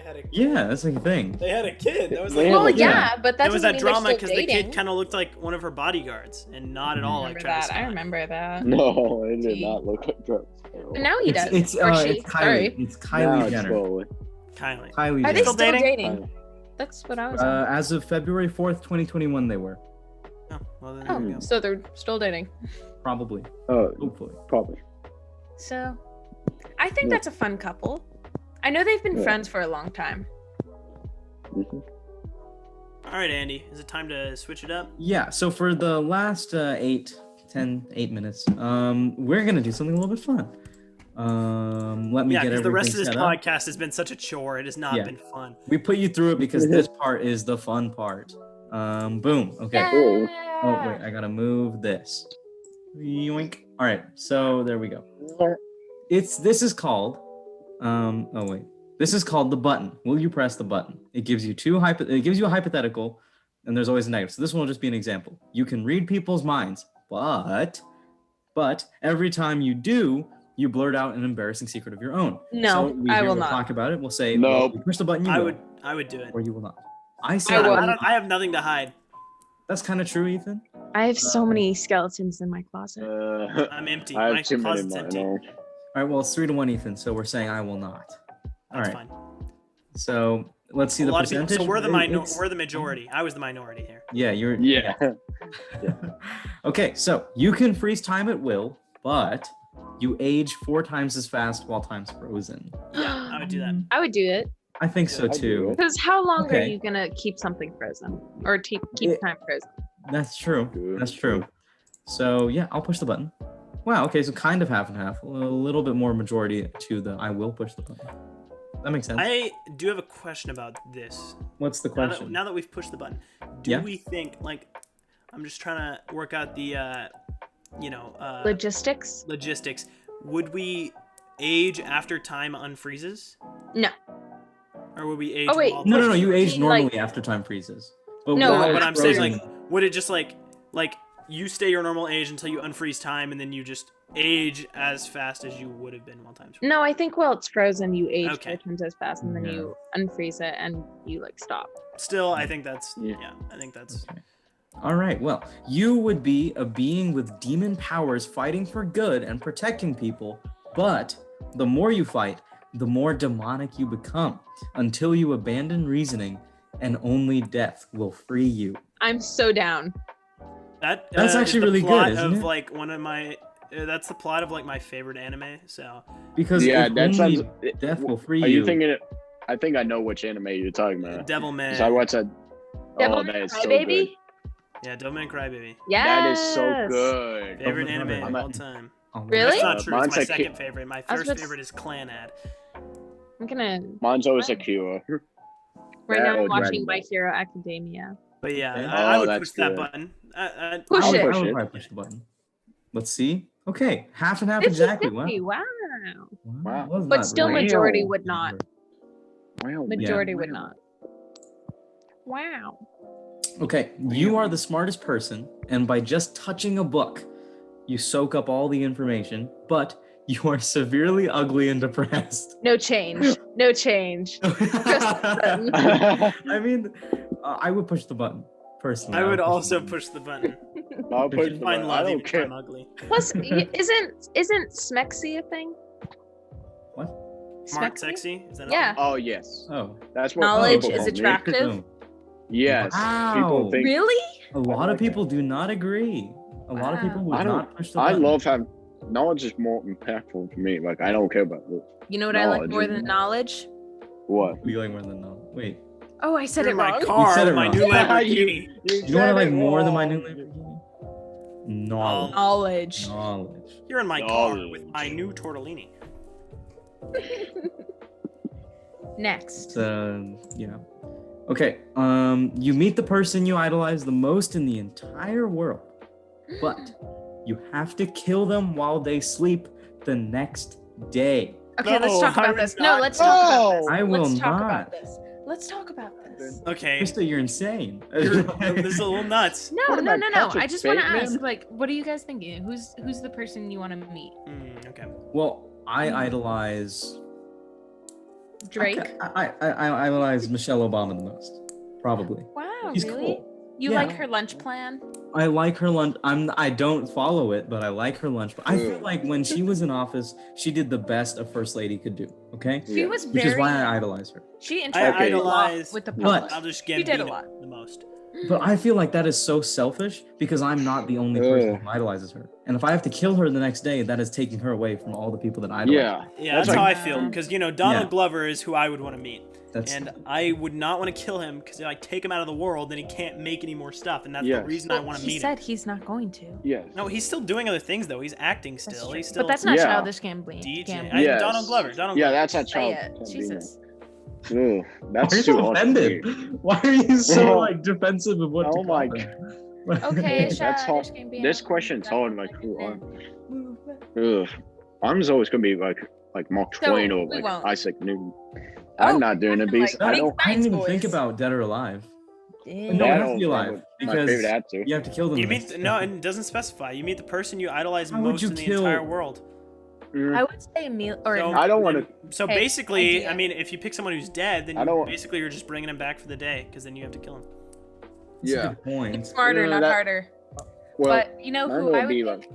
[SPEAKER 2] They had a kid.
[SPEAKER 1] Yeah, that's like a thing.
[SPEAKER 2] They had a kid. That was
[SPEAKER 4] They
[SPEAKER 2] like,
[SPEAKER 4] had
[SPEAKER 3] Well,
[SPEAKER 4] a
[SPEAKER 3] yeah, but that
[SPEAKER 2] there was
[SPEAKER 3] doesn't
[SPEAKER 2] that
[SPEAKER 3] mean
[SPEAKER 2] drama
[SPEAKER 3] they're
[SPEAKER 2] because
[SPEAKER 3] still
[SPEAKER 2] the
[SPEAKER 3] dating.
[SPEAKER 2] kid kind of looked like one of her bodyguards, and not at all like
[SPEAKER 3] Remember
[SPEAKER 2] Travis
[SPEAKER 3] that?
[SPEAKER 2] Scott.
[SPEAKER 3] I remember that.
[SPEAKER 4] No, it did not look like Travis.
[SPEAKER 3] But now he does.
[SPEAKER 1] It's
[SPEAKER 3] Or she.
[SPEAKER 1] Kylie.
[SPEAKER 3] Sorry.
[SPEAKER 1] It's
[SPEAKER 4] Now
[SPEAKER 1] Kylie
[SPEAKER 4] it's
[SPEAKER 1] Jenner.
[SPEAKER 4] slowly.
[SPEAKER 2] Kylie.
[SPEAKER 1] Kylie
[SPEAKER 3] Are they
[SPEAKER 1] Jenner.
[SPEAKER 3] still
[SPEAKER 2] dating?
[SPEAKER 3] dating? That's what I was.
[SPEAKER 1] As of February 4th, 2021, they were
[SPEAKER 2] Oh, well, then there we go.
[SPEAKER 3] So they're still dating.
[SPEAKER 1] probably,
[SPEAKER 4] Oh,
[SPEAKER 1] hopefully.
[SPEAKER 4] probably.
[SPEAKER 3] So, I think
[SPEAKER 4] Yeah.
[SPEAKER 3] that's a fun couple. I know they've been
[SPEAKER 4] Yeah.
[SPEAKER 3] friends for a long time.
[SPEAKER 4] Mhm.
[SPEAKER 2] All right, Andy. Is it time to switch it up?
[SPEAKER 1] Yeah. So for the last 8 minutes, we're gonna do something a little bit fun. Let me
[SPEAKER 2] Yeah,
[SPEAKER 1] get
[SPEAKER 2] because
[SPEAKER 1] everything
[SPEAKER 2] the rest of this
[SPEAKER 1] set up.
[SPEAKER 2] podcast has been such a chore. It has not
[SPEAKER 1] Yeah.
[SPEAKER 2] been fun.
[SPEAKER 1] We put you through it because this part is the fun part. Boom. Okay.
[SPEAKER 4] Cool.
[SPEAKER 1] Oh wait, I gotta move this. Yoink. All right. So there we go. This is called. Oh wait. This is called the button. Will you press the button? It gives you it gives you a hypothetical, and there's always a negative. So this one will just be an example. You can read people's minds, but every time you do, you blurt out an embarrassing secret of your own.
[SPEAKER 3] No,
[SPEAKER 1] So we
[SPEAKER 3] I
[SPEAKER 1] here
[SPEAKER 3] will
[SPEAKER 1] will
[SPEAKER 3] not.
[SPEAKER 1] talk about it. We'll say,
[SPEAKER 4] No.
[SPEAKER 1] well, you push the button, you
[SPEAKER 2] I
[SPEAKER 1] will,
[SPEAKER 2] would do it.
[SPEAKER 1] or you will not. I say,
[SPEAKER 3] I will.
[SPEAKER 2] I have nothing to hide.
[SPEAKER 1] That's kind of true, Ethan.
[SPEAKER 3] I have so many skeletons in my closet.
[SPEAKER 2] I'm empty.
[SPEAKER 4] I
[SPEAKER 2] My
[SPEAKER 4] have too many
[SPEAKER 2] closet's
[SPEAKER 4] mine.
[SPEAKER 2] empty.
[SPEAKER 1] All right. Well, it's 3-1, Ethan. So we're saying I will not. All
[SPEAKER 2] That's
[SPEAKER 1] right.
[SPEAKER 2] fine.
[SPEAKER 1] So let's see
[SPEAKER 2] A
[SPEAKER 1] the
[SPEAKER 2] lot of people.
[SPEAKER 1] percentage.
[SPEAKER 2] So we're the
[SPEAKER 1] It's-
[SPEAKER 2] we're the majority. I was the minority here.
[SPEAKER 1] Yeah, you're.
[SPEAKER 4] Yeah.
[SPEAKER 1] Okay, so you can freeze time at will, but you age 4 times as fast while time's frozen.
[SPEAKER 2] Yeah, I would do that.
[SPEAKER 3] I would do it.
[SPEAKER 1] I think so
[SPEAKER 4] I'd do
[SPEAKER 1] too.
[SPEAKER 4] it.
[SPEAKER 3] Because how long are
[SPEAKER 1] Okay.
[SPEAKER 3] you gonna keep something frozen or keep
[SPEAKER 1] It-
[SPEAKER 3] time frozen?
[SPEAKER 1] That's true.
[SPEAKER 4] Good.
[SPEAKER 1] That's true. So yeah, I'll push the button. Wow. Okay, so kind of half and half. A little bit more majority to the I will push the button. That makes sense.
[SPEAKER 2] I do have a question about this.
[SPEAKER 1] What's the question?
[SPEAKER 2] Now that we've pushed the button, do
[SPEAKER 1] Yeah.
[SPEAKER 2] we think like I'm just trying to work out the
[SPEAKER 3] Logistics?
[SPEAKER 2] logistics. Would we age after time unfreezes?
[SPEAKER 3] No.
[SPEAKER 2] Or would we age?
[SPEAKER 3] Oh, wait.
[SPEAKER 2] while
[SPEAKER 1] No,
[SPEAKER 2] time
[SPEAKER 1] you age
[SPEAKER 3] mean,
[SPEAKER 1] normally
[SPEAKER 3] like-
[SPEAKER 1] after time freezes. But
[SPEAKER 3] No,
[SPEAKER 1] while
[SPEAKER 2] But
[SPEAKER 1] it's
[SPEAKER 2] I'm saying
[SPEAKER 1] frozen-
[SPEAKER 2] like, would it just like you stay your normal age until you unfreeze time, and then you just age as fast as you would have been while time's frozen?
[SPEAKER 3] No, I think while it's frozen, you age
[SPEAKER 2] Okay.
[SPEAKER 3] 4 times as fast, and then
[SPEAKER 1] Yeah.
[SPEAKER 3] you unfreeze it and you like stop.
[SPEAKER 2] Still, I think that's
[SPEAKER 4] Yeah.
[SPEAKER 2] I think that's
[SPEAKER 1] Okay. All right. Well, you would be a being with demon powers fighting for good and protecting people, but the more you fight, the more demonic you become until you abandon reasoning and only death will free you.
[SPEAKER 3] I'm so down.
[SPEAKER 2] that.
[SPEAKER 1] That's
[SPEAKER 2] is
[SPEAKER 1] actually
[SPEAKER 2] the
[SPEAKER 1] really
[SPEAKER 2] plot
[SPEAKER 1] good, isn't
[SPEAKER 2] of
[SPEAKER 1] it?
[SPEAKER 2] like one of my. That's the plot of like my favorite anime. So
[SPEAKER 1] Because
[SPEAKER 4] Yeah,
[SPEAKER 1] if
[SPEAKER 4] that
[SPEAKER 1] only
[SPEAKER 4] sounds.
[SPEAKER 1] death will free
[SPEAKER 4] Are
[SPEAKER 1] you.
[SPEAKER 4] you thinking it? I think I know which anime you're talking about.
[SPEAKER 2] Devilman.
[SPEAKER 4] 'Cause I watched that.
[SPEAKER 3] Devil
[SPEAKER 4] Oh,
[SPEAKER 3] May
[SPEAKER 4] that is
[SPEAKER 3] Cry
[SPEAKER 4] so
[SPEAKER 3] Baby?
[SPEAKER 4] good.
[SPEAKER 2] Yeah, Devilman Crybaby.
[SPEAKER 3] Yes.
[SPEAKER 4] That is so good.
[SPEAKER 2] Favorite
[SPEAKER 1] Devilman
[SPEAKER 2] anime of
[SPEAKER 1] Crybaby.
[SPEAKER 2] all time.
[SPEAKER 1] Oh,
[SPEAKER 3] Really?
[SPEAKER 2] That's not true.
[SPEAKER 4] Mine's
[SPEAKER 2] It's my
[SPEAKER 4] like
[SPEAKER 2] second favorite. My
[SPEAKER 3] I was
[SPEAKER 2] first
[SPEAKER 3] about to-
[SPEAKER 2] favorite is Clanad.
[SPEAKER 3] I'm gonna.
[SPEAKER 4] Mine's always Akira.
[SPEAKER 3] Right
[SPEAKER 4] That
[SPEAKER 3] now,
[SPEAKER 4] or
[SPEAKER 3] I'm watching
[SPEAKER 4] Dragon
[SPEAKER 3] My
[SPEAKER 4] Ball.
[SPEAKER 3] Hero Academia.
[SPEAKER 2] But yeah,
[SPEAKER 1] Okay.
[SPEAKER 2] I would
[SPEAKER 4] that's
[SPEAKER 2] push that
[SPEAKER 4] good.
[SPEAKER 2] button.
[SPEAKER 3] Push
[SPEAKER 1] I would,
[SPEAKER 3] it.
[SPEAKER 1] I
[SPEAKER 4] Push
[SPEAKER 1] would
[SPEAKER 4] it.
[SPEAKER 1] probably push the button. Let's see. Okay, half and half
[SPEAKER 3] 50,
[SPEAKER 1] exactly. Wow.
[SPEAKER 3] 50, wow.
[SPEAKER 4] Wow.
[SPEAKER 1] Was
[SPEAKER 3] But
[SPEAKER 1] not
[SPEAKER 3] still,
[SPEAKER 1] really-
[SPEAKER 3] majority would not.
[SPEAKER 4] Wow.
[SPEAKER 3] Majority would not. Wow.
[SPEAKER 1] Okay, you are the smartest person, and by just touching a book, you soak up all the information, but you are severely ugly and depressed.
[SPEAKER 3] No change. No change.
[SPEAKER 1] I mean, I would push the button, personally.
[SPEAKER 2] I would
[SPEAKER 1] push the
[SPEAKER 2] also
[SPEAKER 1] button.
[SPEAKER 2] push the button.
[SPEAKER 4] I'll push the
[SPEAKER 2] Find
[SPEAKER 4] button. I
[SPEAKER 2] love
[SPEAKER 4] don't
[SPEAKER 2] even if
[SPEAKER 4] care.
[SPEAKER 2] I'm ugly.
[SPEAKER 3] Plus, isn't smexy a thing?
[SPEAKER 1] What?
[SPEAKER 2] Smart,
[SPEAKER 3] Smexy?
[SPEAKER 2] sexy? Is that a
[SPEAKER 3] Yeah.
[SPEAKER 2] thing?
[SPEAKER 4] Oh yes,
[SPEAKER 1] Oh.
[SPEAKER 4] that's what
[SPEAKER 3] Knowledge
[SPEAKER 4] people
[SPEAKER 3] is
[SPEAKER 4] call me.
[SPEAKER 3] attractive.
[SPEAKER 1] Oh.
[SPEAKER 4] Yes,
[SPEAKER 1] Wow.
[SPEAKER 4] people think.
[SPEAKER 3] Really?
[SPEAKER 1] A lot
[SPEAKER 4] like
[SPEAKER 1] of people do not agree. A lot of
[SPEAKER 3] Wow.
[SPEAKER 1] people would
[SPEAKER 4] I don't-
[SPEAKER 1] not push the
[SPEAKER 4] I
[SPEAKER 1] button.
[SPEAKER 4] love having knowledge is more impactful for me. Like I don't care about this.
[SPEAKER 3] You know what I like
[SPEAKER 4] Knowledge
[SPEAKER 3] more
[SPEAKER 4] is-
[SPEAKER 3] than knowledge?
[SPEAKER 4] What?
[SPEAKER 1] We like more than no. Wait.
[SPEAKER 3] Oh, I said
[SPEAKER 2] You're
[SPEAKER 3] it
[SPEAKER 2] in my
[SPEAKER 3] wrong.
[SPEAKER 2] car
[SPEAKER 1] said
[SPEAKER 2] with
[SPEAKER 1] it
[SPEAKER 2] my
[SPEAKER 1] wrong.
[SPEAKER 2] new
[SPEAKER 4] Yeah,
[SPEAKER 2] Lamborghini.
[SPEAKER 1] You know what I like more than my new Lamborghini? Knowledge.
[SPEAKER 3] Knowledge.
[SPEAKER 1] Knowledge.
[SPEAKER 2] You're in my car with
[SPEAKER 4] Knowledge.
[SPEAKER 2] my new tortellini.
[SPEAKER 3] Next.
[SPEAKER 1] Yeah. Okay. You meet the person you idolize the most in the entire world, but you have to kill them while they sleep the next day.
[SPEAKER 3] Okay, let's
[SPEAKER 2] No,
[SPEAKER 3] talk
[SPEAKER 2] I
[SPEAKER 3] about
[SPEAKER 2] would
[SPEAKER 3] this.
[SPEAKER 2] not.
[SPEAKER 3] No, let's talk about this.
[SPEAKER 1] I will
[SPEAKER 3] let's talk
[SPEAKER 1] not.
[SPEAKER 3] about this. Let's talk about this.
[SPEAKER 2] Okay.
[SPEAKER 1] Krista, you're insane.
[SPEAKER 2] This is a little nuts.
[SPEAKER 3] No,
[SPEAKER 4] What
[SPEAKER 3] no,
[SPEAKER 4] am
[SPEAKER 3] no,
[SPEAKER 4] I,
[SPEAKER 3] no.
[SPEAKER 4] Patrick
[SPEAKER 3] I just want to
[SPEAKER 4] Bateman?
[SPEAKER 3] ask, like, what are you guys thinking? Who's the person you want to meet?
[SPEAKER 2] Okay.
[SPEAKER 1] Well, I idolize
[SPEAKER 3] Drake.
[SPEAKER 1] I idolize Michelle Obama the most, probably.
[SPEAKER 3] Wow,
[SPEAKER 1] She's
[SPEAKER 3] really?
[SPEAKER 1] cool.
[SPEAKER 3] You
[SPEAKER 1] Yeah.
[SPEAKER 3] like her lunch plan?
[SPEAKER 1] I like her lunch. I don't follow it, but I like her lunch. I feel like when she was in office, she did the best a first lady could do. Okay,
[SPEAKER 3] She was
[SPEAKER 1] which
[SPEAKER 3] very.
[SPEAKER 1] is why I idolize her.
[SPEAKER 3] She
[SPEAKER 2] I
[SPEAKER 3] interacted a lot
[SPEAKER 2] idolize
[SPEAKER 3] with the
[SPEAKER 1] But-
[SPEAKER 3] public.
[SPEAKER 2] I'll just
[SPEAKER 3] She did a lot.
[SPEAKER 2] the most.
[SPEAKER 1] But I feel like that is so selfish because I'm not the only person who idolizes her. And if I have to kill her the next day, that is taking her away from all the people that idolize.
[SPEAKER 4] Yeah.
[SPEAKER 2] Yeah, that's
[SPEAKER 4] like-
[SPEAKER 2] how I feel. Because Donald
[SPEAKER 1] Yeah.
[SPEAKER 2] Glover is who I would want to meet,
[SPEAKER 1] That's
[SPEAKER 2] and I would not want to kill him because I take him out of the world, then he can't make any more stuff, and that's the
[SPEAKER 4] Yes.
[SPEAKER 2] reason I want to
[SPEAKER 3] He
[SPEAKER 2] meet
[SPEAKER 3] said
[SPEAKER 2] him.
[SPEAKER 3] he's not going to.
[SPEAKER 4] Yes.
[SPEAKER 2] No, he's still doing other things though. He's acting
[SPEAKER 3] That's
[SPEAKER 2] still.
[SPEAKER 3] true.
[SPEAKER 2] He's still
[SPEAKER 3] But that's not
[SPEAKER 4] Yeah.
[SPEAKER 3] childish gambling.
[SPEAKER 2] DJ.
[SPEAKER 4] Yes.
[SPEAKER 2] Donald Glover. Donald
[SPEAKER 4] Yeah,
[SPEAKER 2] Glover.
[SPEAKER 4] that's a
[SPEAKER 3] Say
[SPEAKER 4] child.
[SPEAKER 3] it. Jesus.
[SPEAKER 4] Ugh,
[SPEAKER 1] Why
[SPEAKER 4] that's
[SPEAKER 1] are you
[SPEAKER 4] too
[SPEAKER 1] so
[SPEAKER 4] hard to
[SPEAKER 1] offended?
[SPEAKER 4] read.
[SPEAKER 1] Why are you so like defensive of what?
[SPEAKER 4] Oh
[SPEAKER 1] to
[SPEAKER 4] my
[SPEAKER 1] call them?
[SPEAKER 3] Okay,
[SPEAKER 4] That's hard.
[SPEAKER 3] childish gambling.
[SPEAKER 4] This question's hard. Like, who are? Ugh. Mine's always gonna be like Mark
[SPEAKER 3] So,
[SPEAKER 4] Twain or
[SPEAKER 3] we
[SPEAKER 4] like
[SPEAKER 3] won't.
[SPEAKER 4] Isaac Newton.
[SPEAKER 3] Oh,
[SPEAKER 4] I'm not doing it
[SPEAKER 3] like,
[SPEAKER 4] because I
[SPEAKER 3] big
[SPEAKER 4] don't.
[SPEAKER 1] I didn't even
[SPEAKER 3] Science
[SPEAKER 1] think
[SPEAKER 3] boys.
[SPEAKER 1] about Dead or Alive.
[SPEAKER 3] Damn.
[SPEAKER 1] No, it
[SPEAKER 4] That
[SPEAKER 1] has to be
[SPEAKER 4] was
[SPEAKER 1] alive
[SPEAKER 4] my
[SPEAKER 1] because
[SPEAKER 4] favorite actor.
[SPEAKER 1] you have to kill them.
[SPEAKER 2] You
[SPEAKER 1] the next
[SPEAKER 2] meet
[SPEAKER 1] day.
[SPEAKER 2] no, and it doesn't specify. You meet the person you idolize
[SPEAKER 1] How would
[SPEAKER 2] most
[SPEAKER 1] you
[SPEAKER 2] in the
[SPEAKER 1] kill-
[SPEAKER 2] entire world.
[SPEAKER 3] I would say meal or
[SPEAKER 2] So-
[SPEAKER 4] I don't want to.
[SPEAKER 2] So
[SPEAKER 3] Hey,
[SPEAKER 2] basically,
[SPEAKER 3] idea.
[SPEAKER 2] I mean, if you pick someone who's dead, then
[SPEAKER 4] I don't-
[SPEAKER 2] basically you're just bringing him back for the day, because then you have to kill him.
[SPEAKER 1] That's a
[SPEAKER 4] Yeah.
[SPEAKER 1] good point.
[SPEAKER 3] smarter,
[SPEAKER 4] Yeah,
[SPEAKER 3] not
[SPEAKER 4] that-
[SPEAKER 3] harder.
[SPEAKER 4] Well,
[SPEAKER 3] But you know
[SPEAKER 4] mine
[SPEAKER 3] who
[SPEAKER 4] would
[SPEAKER 3] I would
[SPEAKER 4] be
[SPEAKER 3] pick?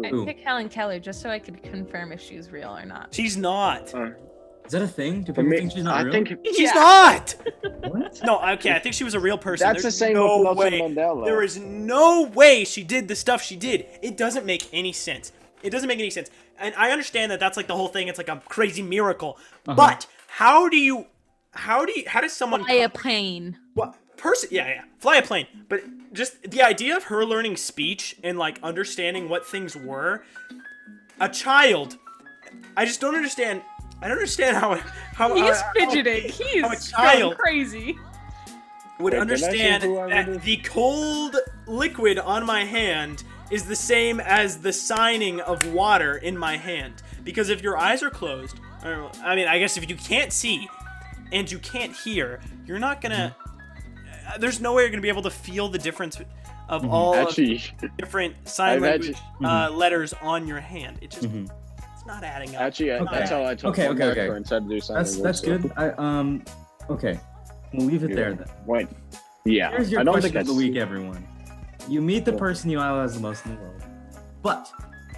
[SPEAKER 1] Who?
[SPEAKER 3] I'd pick Helen Keller just so I could confirm if she's real or not.
[SPEAKER 2] She's not.
[SPEAKER 1] Is that a thing? Do
[SPEAKER 4] for
[SPEAKER 1] people
[SPEAKER 4] me,
[SPEAKER 1] think she's not
[SPEAKER 4] I
[SPEAKER 1] real?
[SPEAKER 4] think
[SPEAKER 2] She's
[SPEAKER 3] Yeah.
[SPEAKER 2] not.
[SPEAKER 1] What?
[SPEAKER 2] No, okay, I think she was a real person.
[SPEAKER 4] that's the
[SPEAKER 2] There's
[SPEAKER 4] same
[SPEAKER 2] no
[SPEAKER 4] with Nelson
[SPEAKER 2] way.
[SPEAKER 4] Mandela.
[SPEAKER 2] There is no way she did the stuff she did. It doesn't make any sense. It doesn't make any sense. And I understand that that's like the whole thing. It's like a crazy miracle. But how does someone
[SPEAKER 3] Fly a plane.
[SPEAKER 2] fly a plane? But just the idea of her learning speech and like understanding what things were, a child. I just don't understand. I don't understand how
[SPEAKER 3] He's fidgeting. He's
[SPEAKER 2] a child-
[SPEAKER 3] going crazy.
[SPEAKER 2] would
[SPEAKER 4] Wait, did I say
[SPEAKER 2] understand
[SPEAKER 4] who I
[SPEAKER 2] that
[SPEAKER 4] would-
[SPEAKER 2] the cold liquid on my hand is the same as the signing of water in my hand. Because if your eyes are closed, I mean, I guess if you can't see and you can't hear, you're not gonna. There's no way you're gonna be able to feel the difference of all of
[SPEAKER 4] Actually,
[SPEAKER 2] the different sign
[SPEAKER 4] I've
[SPEAKER 2] language
[SPEAKER 4] actually-
[SPEAKER 2] letters on your hand. It just it's not adding up.
[SPEAKER 4] actually,
[SPEAKER 1] Okay.
[SPEAKER 4] that's how I told
[SPEAKER 1] Okay,
[SPEAKER 4] my
[SPEAKER 1] okay, okay.
[SPEAKER 4] parents how to do something.
[SPEAKER 1] That's good. Okay, we'll leave it there then.
[SPEAKER 4] Wait. Yeah.
[SPEAKER 1] Here's your
[SPEAKER 4] I don't
[SPEAKER 1] question
[SPEAKER 4] think
[SPEAKER 1] of the week, everyone. You meet the person you idolize the most in the world, but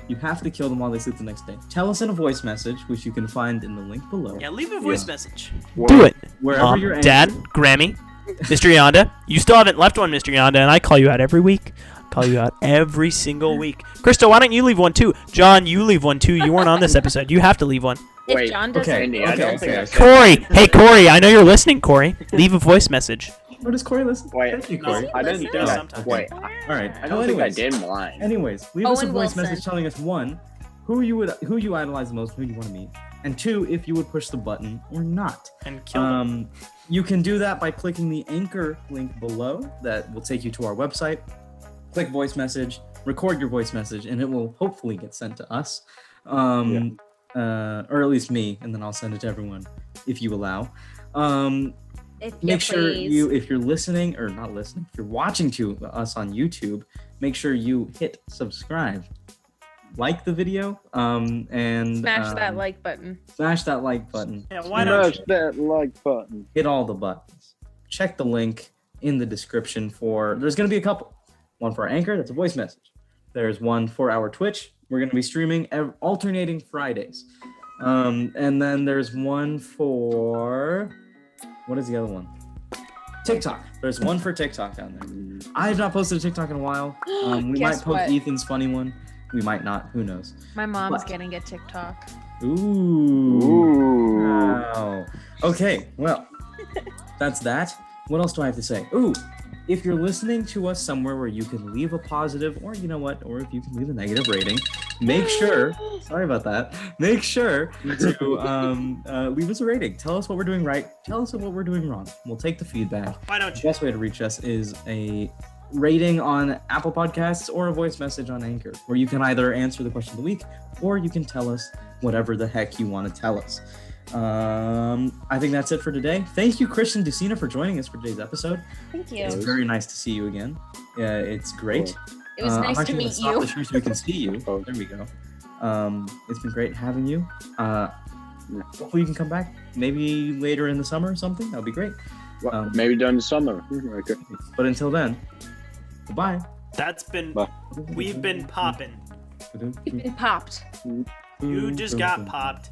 [SPEAKER 1] you have to kill them while they sleep the next day. Tell us in a voice message, which you can find in the link below.
[SPEAKER 2] Yeah, leave a voice
[SPEAKER 1] Yeah.
[SPEAKER 2] message.
[SPEAKER 4] Do
[SPEAKER 2] it.
[SPEAKER 1] Wherever you're
[SPEAKER 2] Dad,
[SPEAKER 1] angry.
[SPEAKER 2] Grammy, Mr. Yonda. You still haven't left one, Mr. Yonda, and I call you out every week. Call you out every single week. Krista, why don't you leave one too? John, you leave one too. You weren't on this episode. You have to leave one.
[SPEAKER 3] If
[SPEAKER 4] Wait,
[SPEAKER 3] John doesn't,
[SPEAKER 1] okay,
[SPEAKER 4] Andy, I don't think I said-
[SPEAKER 2] Corey, hey Corey, I know you're listening. Corey, leave a voice message.
[SPEAKER 1] Where does Corey listen?
[SPEAKER 4] Wait.
[SPEAKER 1] Thank you,
[SPEAKER 2] No,
[SPEAKER 1] Corey.
[SPEAKER 4] I didn't
[SPEAKER 3] Listen.
[SPEAKER 4] think I.
[SPEAKER 2] Sometimes.
[SPEAKER 4] Wait.
[SPEAKER 1] All right.
[SPEAKER 4] I don't think I did mine.
[SPEAKER 1] Anyways, leave us a
[SPEAKER 3] Owen
[SPEAKER 1] voice
[SPEAKER 3] Wilson.
[SPEAKER 1] message telling us one, who you idolize the most, who you want to meet, and two, if you would push the button or not.
[SPEAKER 2] And kill them.
[SPEAKER 1] You can do that by clicking the Anchor link below. That will take you to our website. Click voice message, record your voice message, and it will hopefully get sent to us, or at least me, and then I'll send it to everyone if you allow.
[SPEAKER 3] if
[SPEAKER 1] Make sure
[SPEAKER 3] please.
[SPEAKER 1] if you're listening or not listening, if you're watching to us on YouTube, make sure you hit subscribe, like the video, and
[SPEAKER 3] Smash that like button.
[SPEAKER 1] smash that like button.
[SPEAKER 2] Yeah, why don't
[SPEAKER 4] Smash that like button.
[SPEAKER 1] Hit all the buttons. Check the link in the description for. There's gonna be a couple. One for Anchor, that's a voice message. There's one for our Twitch. We're gonna be streaming alternating Fridays, and then there's one for. What is the other one? TikTok. There's one for TikTok down there. I have not posted a TikTok in a while. We might
[SPEAKER 3] Guess
[SPEAKER 1] post
[SPEAKER 3] what?
[SPEAKER 1] Ethan's funny one. We might not. Who knows?
[SPEAKER 3] My mom's
[SPEAKER 1] But-
[SPEAKER 3] getting a TikTok.
[SPEAKER 1] Ooh.
[SPEAKER 4] Ooh.
[SPEAKER 1] Wow. Okay. Well, that's that. What else do I have to say? Ooh. If you're listening to us somewhere where you can leave a positive, or you know what, or if you can leave a negative rating, make sure. Sorry about that. Make sure to leave us a rating. Tell us what we're doing right. Tell us what we're doing wrong. We'll take the feedback.
[SPEAKER 2] Why don't
[SPEAKER 1] The
[SPEAKER 2] you?
[SPEAKER 1] best way to reach us is a rating on Apple Podcasts or a voice message on Anchor, where you can either answer the question of the week or you can tell us whatever the heck you want to tell us. I think that's it for today. Thank you, Christian Ducina, for joining us for today's episode.
[SPEAKER 3] Thank you.
[SPEAKER 1] It's very nice to see you again. It's great.
[SPEAKER 3] It was
[SPEAKER 1] I'm
[SPEAKER 3] nice to
[SPEAKER 1] actually gonna
[SPEAKER 3] meet
[SPEAKER 1] stop
[SPEAKER 3] you.
[SPEAKER 1] the stream so we can see you.
[SPEAKER 4] Oh.
[SPEAKER 1] There we go. It's been great having you. hopefully you can come back maybe later in the summer or something. That would be great.
[SPEAKER 4] Well, maybe during the summer. Okay.
[SPEAKER 1] But until then, goodbye.
[SPEAKER 2] We've been popping.
[SPEAKER 3] We've been popped.
[SPEAKER 2] You just got popped.